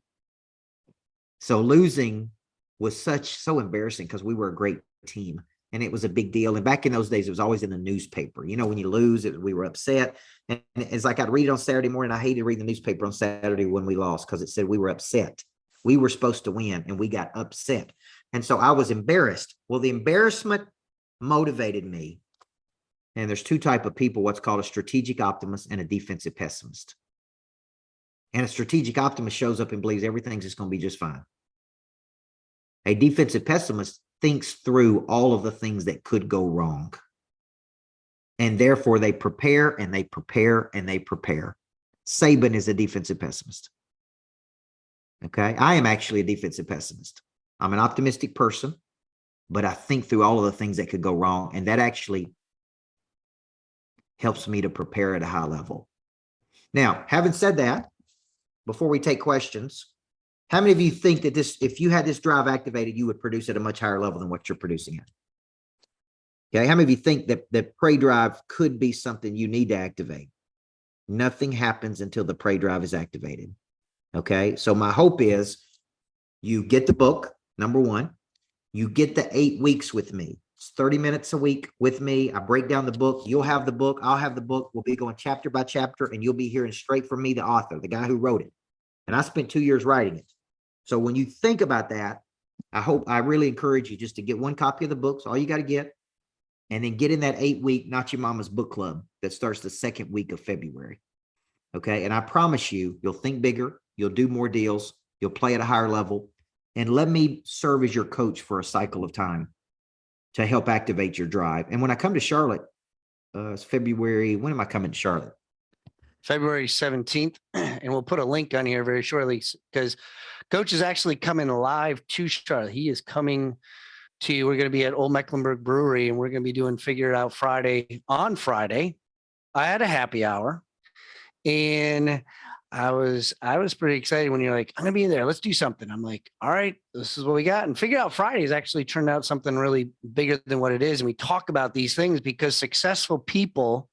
So losing was so embarrassing because we were a great team. And it was a big deal. And back in those days, it was always in the newspaper. You know, when you lose, we were upset. And it's like I'd read it on Saturday morning. I hated reading the newspaper on Saturday when we lost because it said we were upset. We were supposed to win and we got upset. And so I was embarrassed. Well, the embarrassment motivated me. And there's 2 types of people, what's called a strategic optimist and a defensive pessimist. And a strategic optimist shows up and believes everything's just going to be just fine. A defensive pessimist thinks through all of the things that could go wrong. And therefore they prepare and they prepare and they prepare. Saban is a defensive pessimist. Okay. I am actually a defensive pessimist. I'm an optimistic person, but I think through all of the things that could go wrong. And that actually helps me to prepare at a high level. Now, having said that, before we take questions, how many of you think that if you had this drive activated, you would produce at a much higher level than what you're producing at? Okay. How many of you think that prey drive could be something you need to activate? Nothing happens until the prey drive is activated. Okay. So my hope is you get the book, number 1. You get the 8 weeks with me. It's 30 minutes a week with me. I break down the book. You'll have the book. I'll have the book. We'll be going chapter by chapter, and you'll be hearing straight from me, the author, the guy who wrote it. And I spent 2 years writing it. So when you think about that, I really encourage you just to get one copy of the book. So all you got to get, and then get in that 8-week Not Your Mama's Book Club that starts the second week of February. Okay. And I promise you'll think bigger, you'll do more deals, you'll play at a higher level. And let me serve as your coach for a cycle of time to help activate your drive. And when I come to Charlotte, it's February. When am I coming to Charlotte? February 17th. And we'll put a link on here very shortly because Coach is actually coming live to Charlotte. He is coming to, we're going to be at Old Mecklenburg Brewery, and we're going to be doing Figure It Out Friday. On Friday, I had a happy hour, and I was pretty excited when you're like, I'm going to be there. Let's do something. I'm like, all right, this is what we got. And Figure Out Friday has actually turned out something really bigger than what it is. And we talk about these things because successful people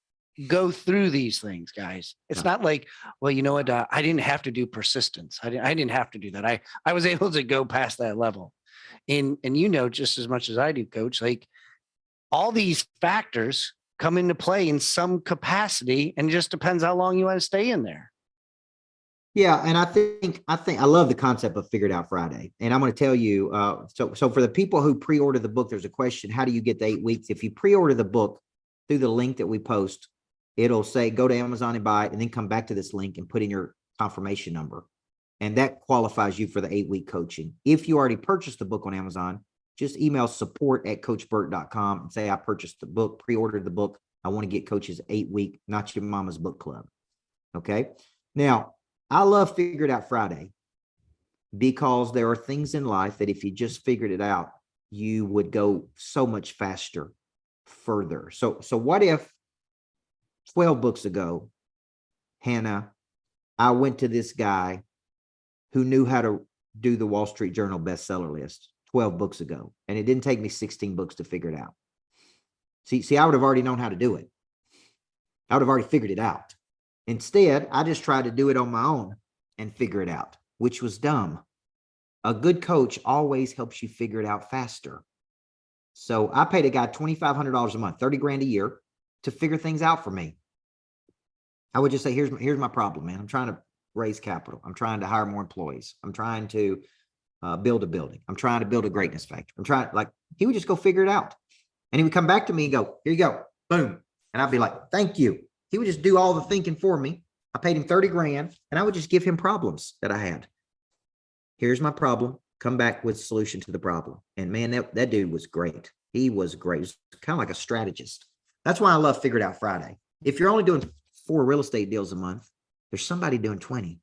go through these things, guys. It's not like, well, you know what? I didn't have to do persistence. I didn't have to do that. I was able to go past that level. And you know, just as much as I do, Coach, like all these factors come into play in some capacity, and it just depends how long you want to stay in there. Yeah, and I think I love the concept of Figured Out Friday. And I'm going to tell you, so for the people who pre-order the book, there's a question: how do you get the 8 weeks? If you pre-order the book through the link that we post, it'll say go to Amazon and buy it, and then come back to this link and put in your confirmation number. And that qualifies you for the 8-week coaching. If you already purchased the book on Amazon, just email support@coachburt.com and say, I purchased the book, pre-ordered the book. I want to get Coach's 8-week Not Your Mama's Book Club. Okay. Now, I love Figured Out Friday because there are things in life that if you just figured it out, you would go so much faster, further. So what if 12 books ago, Hannah, I went to this guy who knew how to do the Wall Street Journal bestseller list 12 books ago, and it didn't take me 16 books to figure it out. See, I would have already known how to do it. I would have already figured it out. Instead, I just tried to do it on my own and figure it out, which was dumb. A good coach always helps you figure it out faster. So I paid a guy $2,500 a month, 30 grand a year, to figure things out for me. I would just say, here's my problem, man. I'm trying to raise capital. I'm trying to hire more employees. I'm trying to build a building. I'm trying to build a greatness factory. He would just go figure it out. And he would come back to me and go, here you go, boom. And I'd be like, thank you. He would just do all the thinking for me. I paid him 30 grand, and I would just give him problems that I had. Here's my problem. Come back with a solution to the problem. And man, that dude was great. He was great. He was kind of like a strategist. That's why I love Figured Out Friday. If you're only doing 4 real estate deals a month, there's somebody doing 20.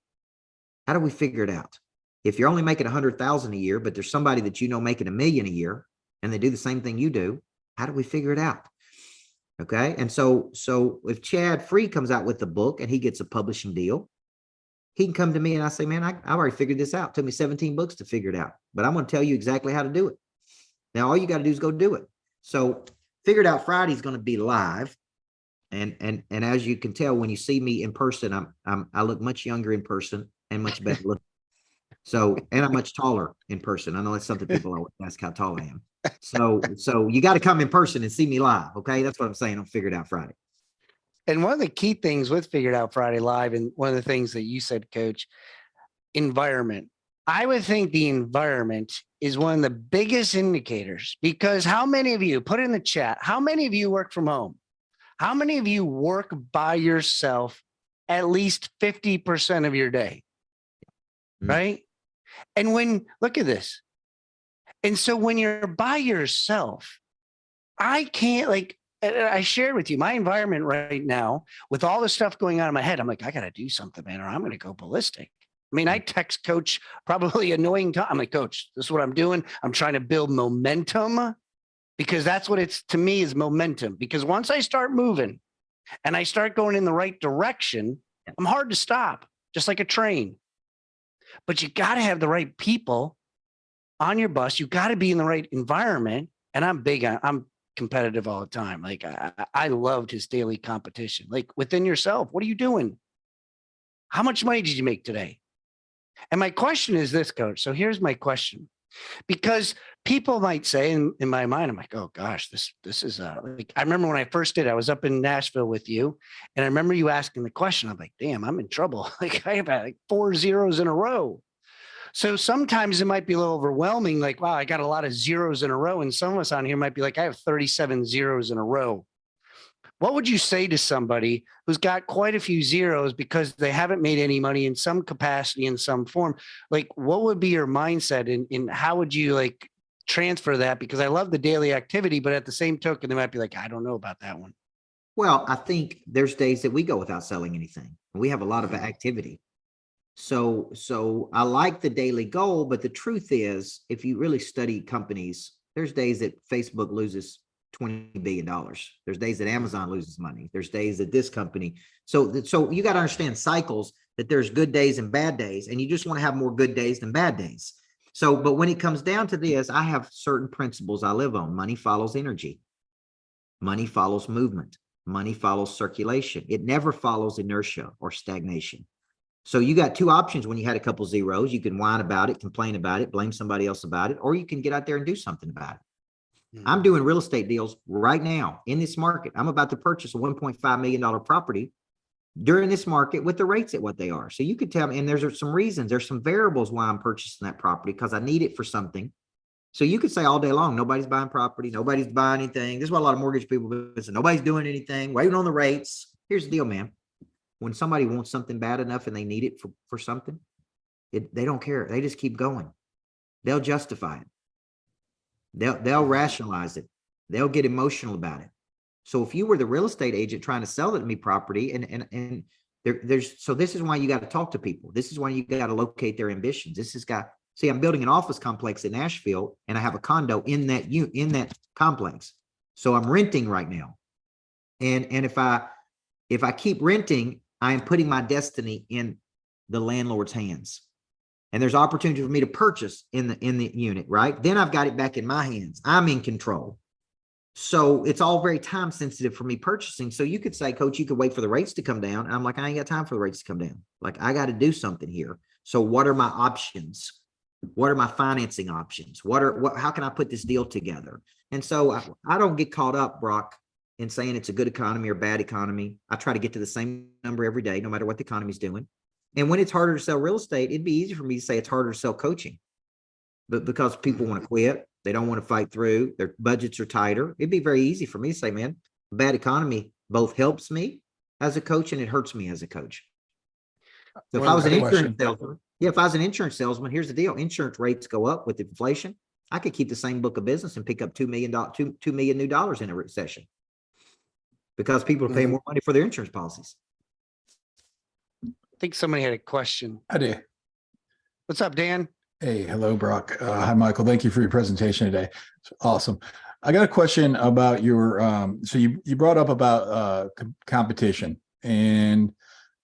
How do we figure it out? If you're only making 100,000 a year, but there's somebody that you know making $1 million a year, and they do the same thing you do, how do we figure it out? Okay. And so if Chad Free comes out with the book and he gets a publishing deal, he can come to me and I say, man, I've already figured this out. It took me 17 books to figure it out, but I'm going to tell you exactly how to do it. Now, all you got to do is go do it. So Figured Out Friday is going to be live. And as you can tell, when you see me in person, I look much younger in person and much better looking. So, and I'm much taller in person. I know that's something people always ask how tall I am. So you got to come in person and see me live. Okay. That's what I'm saying on Figured Out Friday. And one of the key things with Figured Out Friday Live, and one of the things that you said, Coach, environment. I would think the environment is one of the biggest indicators, because how many of you, put in the chat, how many of you work from home? How many of you work by yourself at least 50% of your day? Right? And look at this. And so when you're by yourself, I shared with you my environment right now with all the stuff going on in my head. I'm like, I got to do something, man, or I'm going to go ballistic. I mean, I text Coach probably annoying time. I'm like, Coach, this is what I'm doing. I'm trying to build momentum, because that's what it's to me is momentum. Because once I start moving and I start going in the right direction, I'm hard to stop, just like a train. But you got to have the right people on your bus. You got to be in the right environment. And I'm competitive all the time. Like I loved his daily competition. Like within yourself, what are you doing? How much money did you make today? And my question is this, Coach. So here's my question. Because people might say in my mind, I'm like, oh gosh, this is like, I remember when I first did, I was up in Nashville with you, and I remember you asking the question. I'm like, damn, I'm in trouble. Like I have had like 4 zeros in a row. So sometimes it might be a little overwhelming, like, wow, I got a lot of zeros in a row. And some of us on here might be like, I have 37 zeros in a row. What would you say to somebody who's got quite a few zeros because they haven't made any money in some capacity, in some form? Like, what would be your mindset and how would you like transfer that? Because I love the daily activity, but at the same token, they might be like, I don't know about that one. Well, I think there's days that we go without selling anything. We have a lot of activity. So I like the daily goal, but the truth is, if you really study companies, there's days that Facebook loses $20 billion. There's days that Amazon loses money. There's days that this company. So you got to understand cycles, that there's good days and bad days, and you just want to have more good days than bad days. So, but when it comes down to this, I have certain principles I live on. Money follows energy. Money follows movement. Money follows circulation. It never follows inertia or stagnation. So you got two options when you had a couple zeros. You can whine about it, complain about it, blame somebody else about it, or you can get out there and do something about it. I'm doing real estate deals right now in this market. I'm about to purchase a $1.5 million property during this market with the rates at what they are. So you could tell me, and there's some reasons, there's some variables why I'm purchasing that property, because I need it for something. So you could say all day long, nobody's buying property, nobody's buying anything. This is what a lot of mortgage people say, nobody's doing anything, waiting on the rates. Here's the deal, man. When somebody wants something bad enough and they need it for something, they don't care. They just keep going. They'll justify it. They'll rationalize it. They'll get emotional about it. So if you were the real estate agent trying to sell it to me property, and so this is why you got to talk to people. This is why you got to locate their ambitions. See, I'm building an office complex in Nashville, and I have a condo in that complex. So I'm renting right now. And if I keep renting, I am putting my destiny in the landlord's hands. And there's opportunity for me to purchase in the unit, right? Then I've got it back in my hands. I'm in control. So it's all very time sensitive for me purchasing. So you could say, Coach, you could wait for the rates to come down. And I'm like, I ain't got time for the rates to come down. Like, I got to do something here. So what are my options? What are my financing options? How can I put this deal together? And so I don't get caught up, Brock, in saying it's a good economy or bad economy. I try to get to the same number every day, no matter what the economy's doing. And when it's harder to sell real estate, it'd be easy for me to say it's harder to sell coaching. But because people want to quit, they don't want to fight through, their budgets are tighter. It'd be very easy for me to say, man, bad economy both helps me as a coach and it hurts me as a coach. So if I was an insurance salesman, if I was an insurance salesman, here's the deal. Insurance rates go up with inflation. I could keep the same book of business and pick up $2 million new dollars in a recession because people are paying more money for their insurance policies. I think somebody had a question. I do. What's up, Dan? Hey, hello, Brock. Hi, Michael. Thank you for your presentation today. It's awesome. I got a question about your, so you brought up about competition and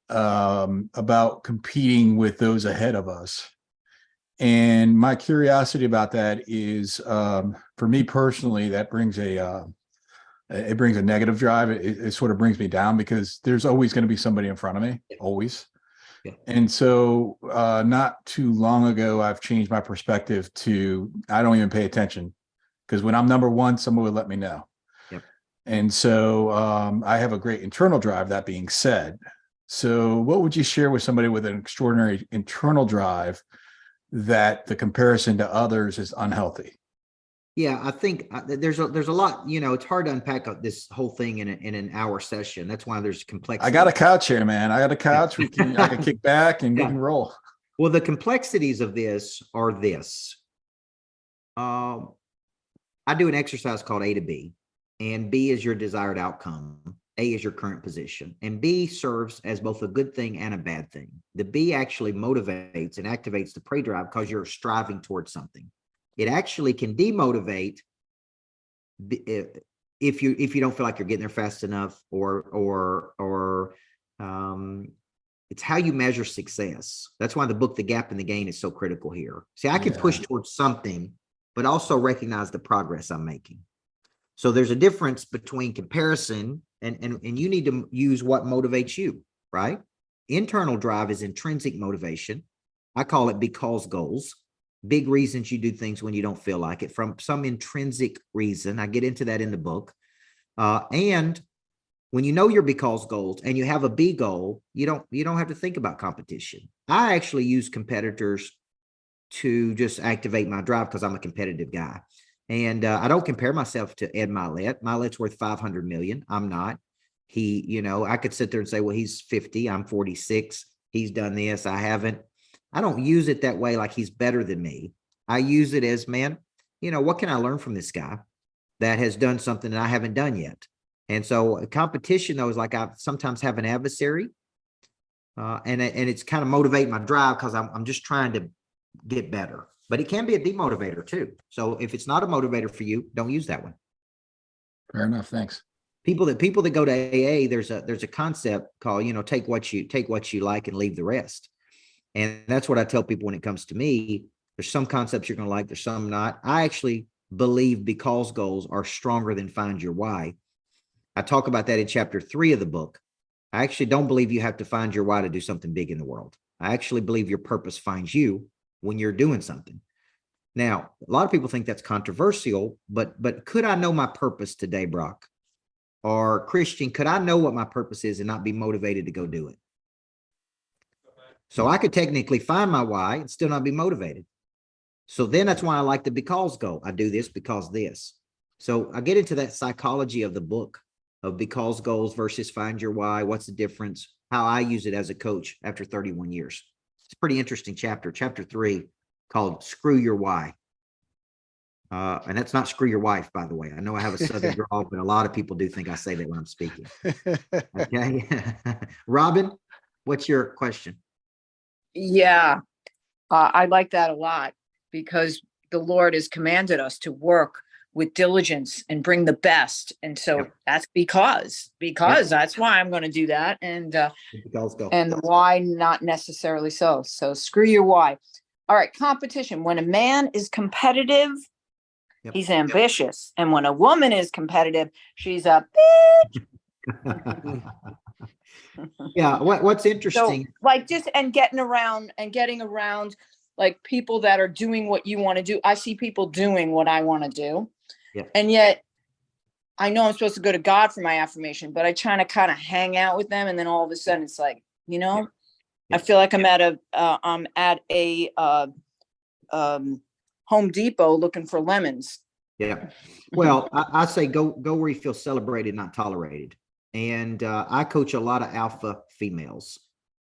about competing with those ahead of us. And my curiosity about that is, for me personally, that brings it brings a negative drive. It sort of brings me down because there's always going to be somebody in front of me, always. Yeah. And so not too long ago, I've changed my perspective to, I don't even pay attention because when I'm number one, someone would let me know. Yep. And so I have a great internal drive, that being said. So what would you share with somebody with an extraordinary internal drive that the comparison to others is unhealthy? Yeah, I think there's a lot, it's hard to unpack this whole thing in an hour session. That's why there's complexity. I got a couch here, man. I got a couch. I can kick back and we can roll. Well, the complexities of this are this. I do an exercise called A to B, and B is your desired outcome. A is your current position, and B serves as both a good thing and a bad thing. The B actually motivates and activates the prey drive because you're striving towards something. It actually can demotivate if you don't feel like you're getting there fast enough, or it's how you measure success. That's why the book The Gap and the Gain is so critical here. See, I can push towards something, but also recognize the progress I'm making. So there's a difference between comparison and you need to use what motivates you, right? Internal drive is intrinsic motivation. I call it because goals. big reasons you do things when you don't feel like it, from some intrinsic reason. I get into that in the book. And when you know your because goals and you have a B goal, you don't have to think about competition. I actually use competitors to just activate my drive because I'm a competitive guy. And I don't compare myself to Ed Mylett. Mylett's worth 500 million. I'm not. He, I could sit there and say, well, he's 50, I'm 46. He's done this, I haven't. I don't use it that way like he's better than me. I use it as, man, what can I learn from this guy that has done something that I haven't done yet? And so competition, though, is like I sometimes have an adversary, and it's kind of motivating my drive because I'm just trying to get better. But it can be a demotivator too. So if it's not a motivator for you, don't use that one. Fair enough. Thanks. People that go to AA, there's a concept called, take what you like and leave the rest. And that's what I tell people when it comes to me. There's some concepts you're going to like, there's some not. I actually believe because goals are stronger than find your why. I talk about that in chapter 3 of the book. I actually don't believe you have to find your why to do something big in the world. I actually believe your purpose finds you when you're doing something. Now, a lot of people think that's controversial, but could I know my purpose today, Brock? Or Christian, could I know what my purpose is and not be motivated to go do it? So I could technically find my why and still not be motivated. So then that's why I like the because goal. I do this because this. So I get into that psychology of the book of because goals versus find your why. What's the difference? How I use it as a coach after 31 years. It's a pretty interesting chapter. Chapter 3 called Screw Your Why. And that's not screw your wife, by the way. I know I have a Southern drawl, but a lot of people do think I say that when I'm speaking. Okay. Robin, what's your question? Yeah, I like that a lot because the Lord has commanded us to work with diligence and bring the best. And so that's because that's why I'm going to do that. And the why, not necessarily so. So screw your why. All right. Competition. When a man is competitive, he's ambitious. And when a woman is competitive, she's a bitch. Yeah. What's interesting? So, like getting around like people that are doing what you want to do. I see people doing what I want to do. Yeah. And yet I know I'm supposed to go to God for my affirmation, but I try to kind of hang out with them. And then all of a sudden it's like, I feel like I'm at a Home Depot looking for lemons. Yeah. Well, I say go where you feel celebrated, not tolerated. And I coach a lot of alpha females.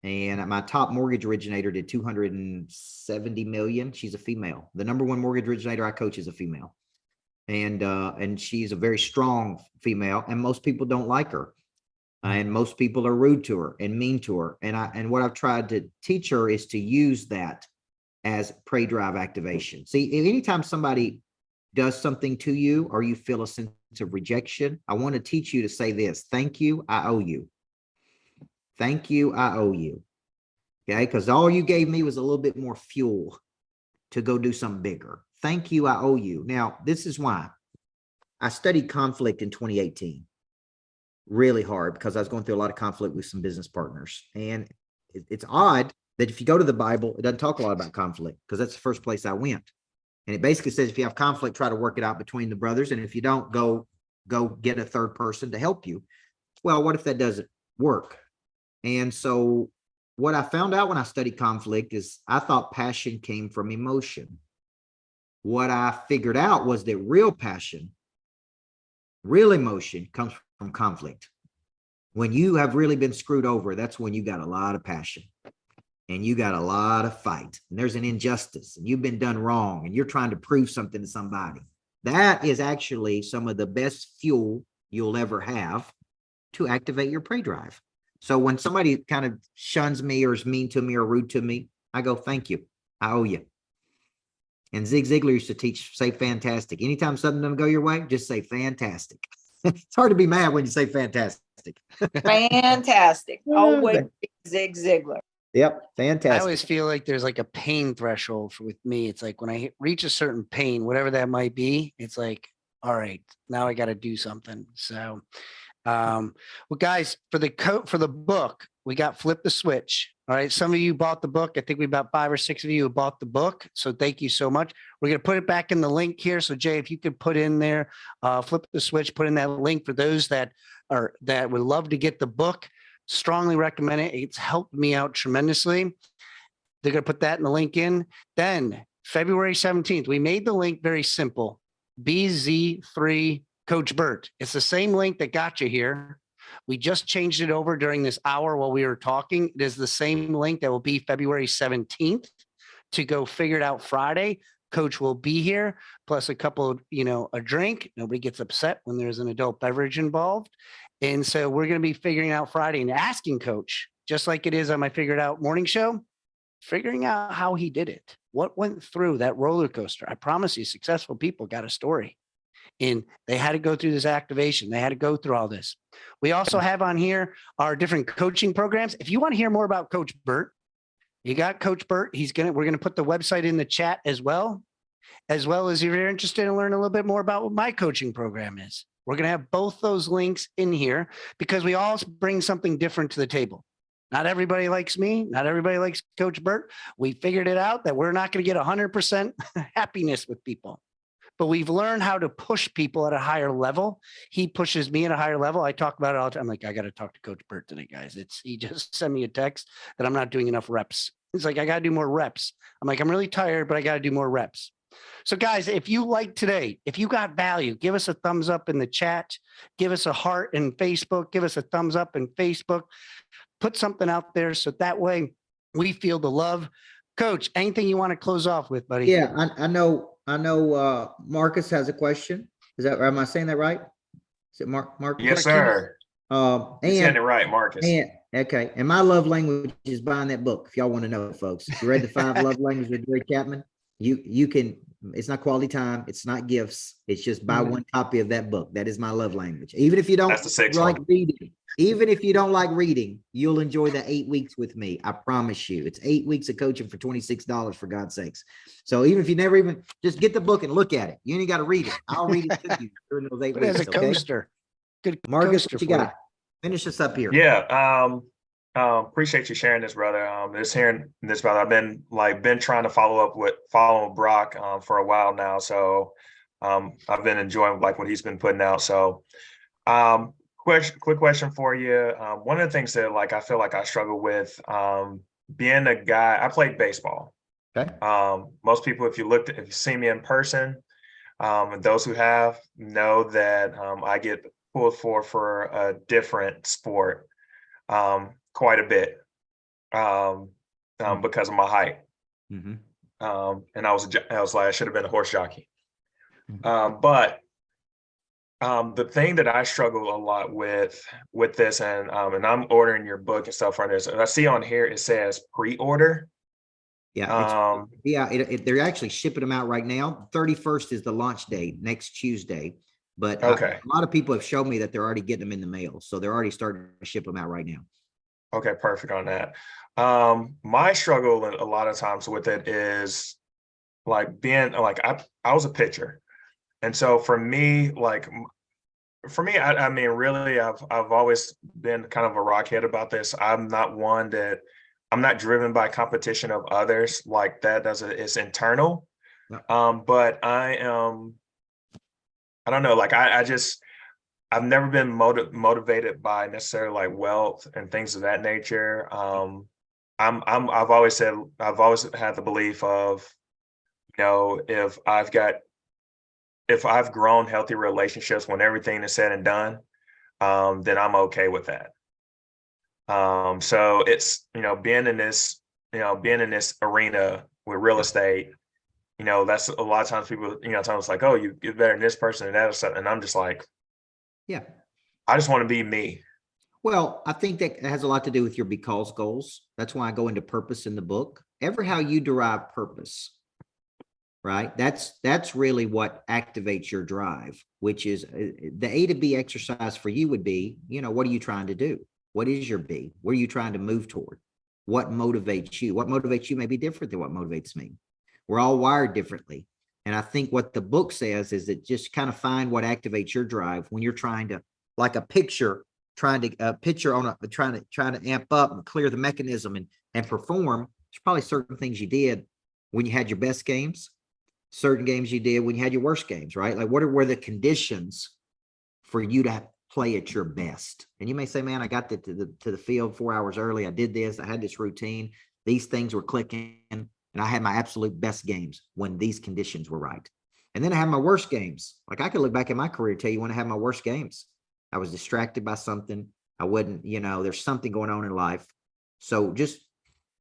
And my top mortgage originator did 270 million. She's a female. The number one mortgage originator I coach is a female. And she's a very strong female, and most people don't like her. And most people are rude to her and mean to her. And what I've tried to teach her is to use that as prey drive activation. See, anytime somebody does something to you or you feel a sense of rejection, I want to teach you to say this: thank you, I owe you. Thank you, I owe you. Okay, because all you gave me was a little bit more fuel to go do something bigger. Thank you, I owe you. Now, this is why I studied conflict in 2018 really hard, because I was going through a lot of conflict with some business partners. And it's odd that if you go to the Bible, it doesn't talk a lot about conflict, because that's the first place I went. And it basically says, if you have conflict, try to work it out between the brothers. And if you don't, go get a third person to help you. Well, what if that doesn't work? And so what I found out when I studied conflict is I thought passion came from emotion. What I figured out was that real passion, real emotion comes from conflict. When you have really been screwed over, that's when you got a lot of passion and you got a lot of fight, and there's an injustice and you've been done wrong and you're trying to prove something to somebody. That is actually some of the best fuel you'll ever have to activate your prey drive. So when somebody kind of shuns me or is mean to me or rude to me, I go, thank you, I owe you. And Zig Ziglar used to teach, say fantastic. Anytime something doesn't go your way, just say fantastic. It's hard to be mad when you say fantastic. Fantastic. Always Zig Ziglar. Yep, fantastic. I always feel like there's like a pain threshold with me. It's like when I reach a certain pain, whatever that might be, it's like, all right, now I got to do something. So, well, guys, for the book, we got Flip the Switch. All right. Some of you bought the book. I think we about 5 or 6 of you who bought the book. So thank you so much. We're going to put it back in the link here. So Jay, if you could put in there, flip the switch, put in that link for those that would love to get the book. Strongly recommend it. It's helped me out tremendously. They're going to put that in the link in. Then February 17th, we made the link very simple. BZ3 Coach Burt. It's the same link that got you here. We just changed it over during this hour while we were talking. It is the same link that will be February 17th to go figure it out Friday. Coach will be here, plus a couple of, a drink. Nobody gets upset when there's an adult beverage involved. And so we're going to be figuring out Friday and asking Coach, just like it is on my Figure It Out morning show, figuring out how he did it. What went through that roller coaster? I promise you, successful people got a story. And they had to go through this activation. They had to go through all this. We also have on here our different coaching programs. If you want to hear more about Coach Burt, you got Coach Burt. We're going to put the website in the chat as well as if you're interested in learning a little bit more about what my coaching program is. We're going to have both those links in here because we all bring something different to the table. Not everybody likes me. Not everybody likes Coach Burt. We figured it out that we're not going to get 100% happiness with people. But we've learned how to push people at a higher level. He pushes me at a higher level. I talk about it all the time. I'm like, I got to talk to Coach Burt today, guys. He just sent me a text that I'm not doing enough reps. It's like, I got to do more reps. I'm like, I'm really tired, but I got to do more reps. So guys, if you like today, if you got value, give us a thumbs up in the chat, give us a heart in Facebook, give us a thumbs up in Facebook, put something out there so that way we feel the love. Coach, anything you want to close off with, buddy? Yeah, I know Marcus has a question. Am I saying that right? Is it Marcus? Yes, sir. And You're saying it right, Marcus. Okay. And my love language is buying that book. If y'all want to know, folks, if you read the 5 Love Languages with Gary Chapman, you can, it's not quality time. It's not gifts. It's just buy one copy of that book. That is my love language. Even if you don't like reading, even if you don't like reading, you'll enjoy the 8 weeks with me. I promise you. It's 8 weeks of coaching for $26, for God's sakes. So even if you never even, just get the book and look at it. You ain't got to read it. I'll read it to you during those 8 weeks. As a coaster. Good Marcus, coaster what you got? Finish us up here. Yeah. Appreciate you sharing this, brother. I've been trying to follow Brock for a while now. So I've been enjoying what he's been putting out. So quick question for you. One of the things that I feel like I struggle with, being a guy, I played baseball. Okay. Most people, if you see me in person, and those who have know that I get pulled for a different sport quite a bit because of my height. Mm-hmm. And I should have been a horse jockey. But the thing that I struggle a lot with this, and I'm ordering your book and stuff right there. So I see on here it says pre-order. Yeah, they're actually shipping them out right now. 31st is the launch date, next Tuesday. But okay, a lot of people have shown me that they're already getting them in the mail, so they're already starting to ship them out right now. Okay, perfect on that. My struggle a lot of times with it is being I was a pitcher. And so for me, I mean, really, I've always been kind of a rockhead about this. I'm not driven by competition of others like that. It's internal. Yeah. But I don't know, I've never been motivated by necessarily Wealth and things of that nature. I've always had the belief of, if I've grown healthy relationships when everything is said and done, then I'm okay with that. So it's, being in this arena with real estate, that's a lot of times people, tell us oh, you get better than this person and that, and I'm just like, yeah, I just want to be me. Well, I think that has a lot to do with your because goals. That's why I go into purpose in the book. Ever how you derive purpose, right? That's really what activates your drive, which is the A to B exercise for you would be, what are you trying to do? What is your B? What are you trying to move toward? What motivates you? What motivates you may be different than what motivates me. We're all wired differently. And I think what the book says is that just kind of find what activates your drive when you're trying to, like a picture, trying to amp up and clear the mechanism and perform, there's probably certain things you did when you had your best games, certain games you did when you had your worst games, right? Like what were the conditions for you to play at your best? And you may say, man, I got to the field 4 hours early. I did this. I had this routine. These things were clicking, and I had my absolute best games when these conditions were right. And then I had my worst games. Like I could look back at my career, tell you when I had my worst games. I was distracted by something. I wouldn't, there's something going on in life. So just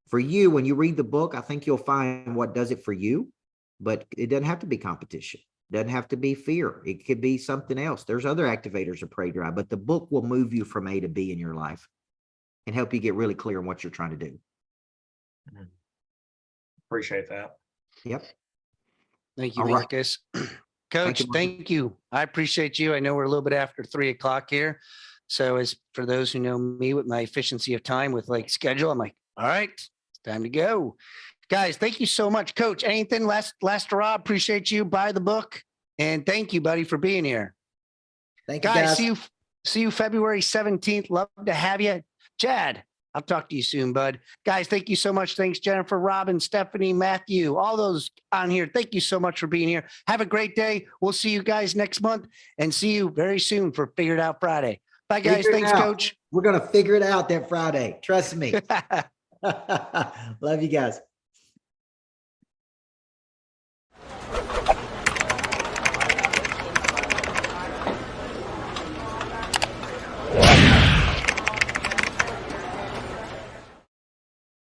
for you, when you read the book, I think you'll find what does it for you, but it doesn't have to be competition. It doesn't have to be fear. It could be something else. There's other activators of prey drive, but the book will move you from A to B in your life and help you get really clear on what you're trying to do. Appreciate that. Yep. Thank you, All right. Marcus. Coach, Marcus. thank you. I appreciate you. I know we're a little bit after 3 o'clock here. So as for those who know me with my efficiency of time with like schedule, I'm like, all right, it's time to go. Guys, thank you so much. Coach, anything last Rob? Appreciate you. Buy the book. And thank you, buddy, for being here. Thank you, Guys, guys. see you February 17th. Love to have you. Chad, I'll talk to you soon, bud. Guys, thank you so much. Thanks, Jennifer, Robin, Stephanie, Matthew, all those on here. Thank you so much for being here. Have a great day. We'll see you guys next month and see you very soon for Figured Out Friday. Bye, guys. Figure it Thanks, out. Coach. We're going to figure it out that Friday. Trust me. Love you guys.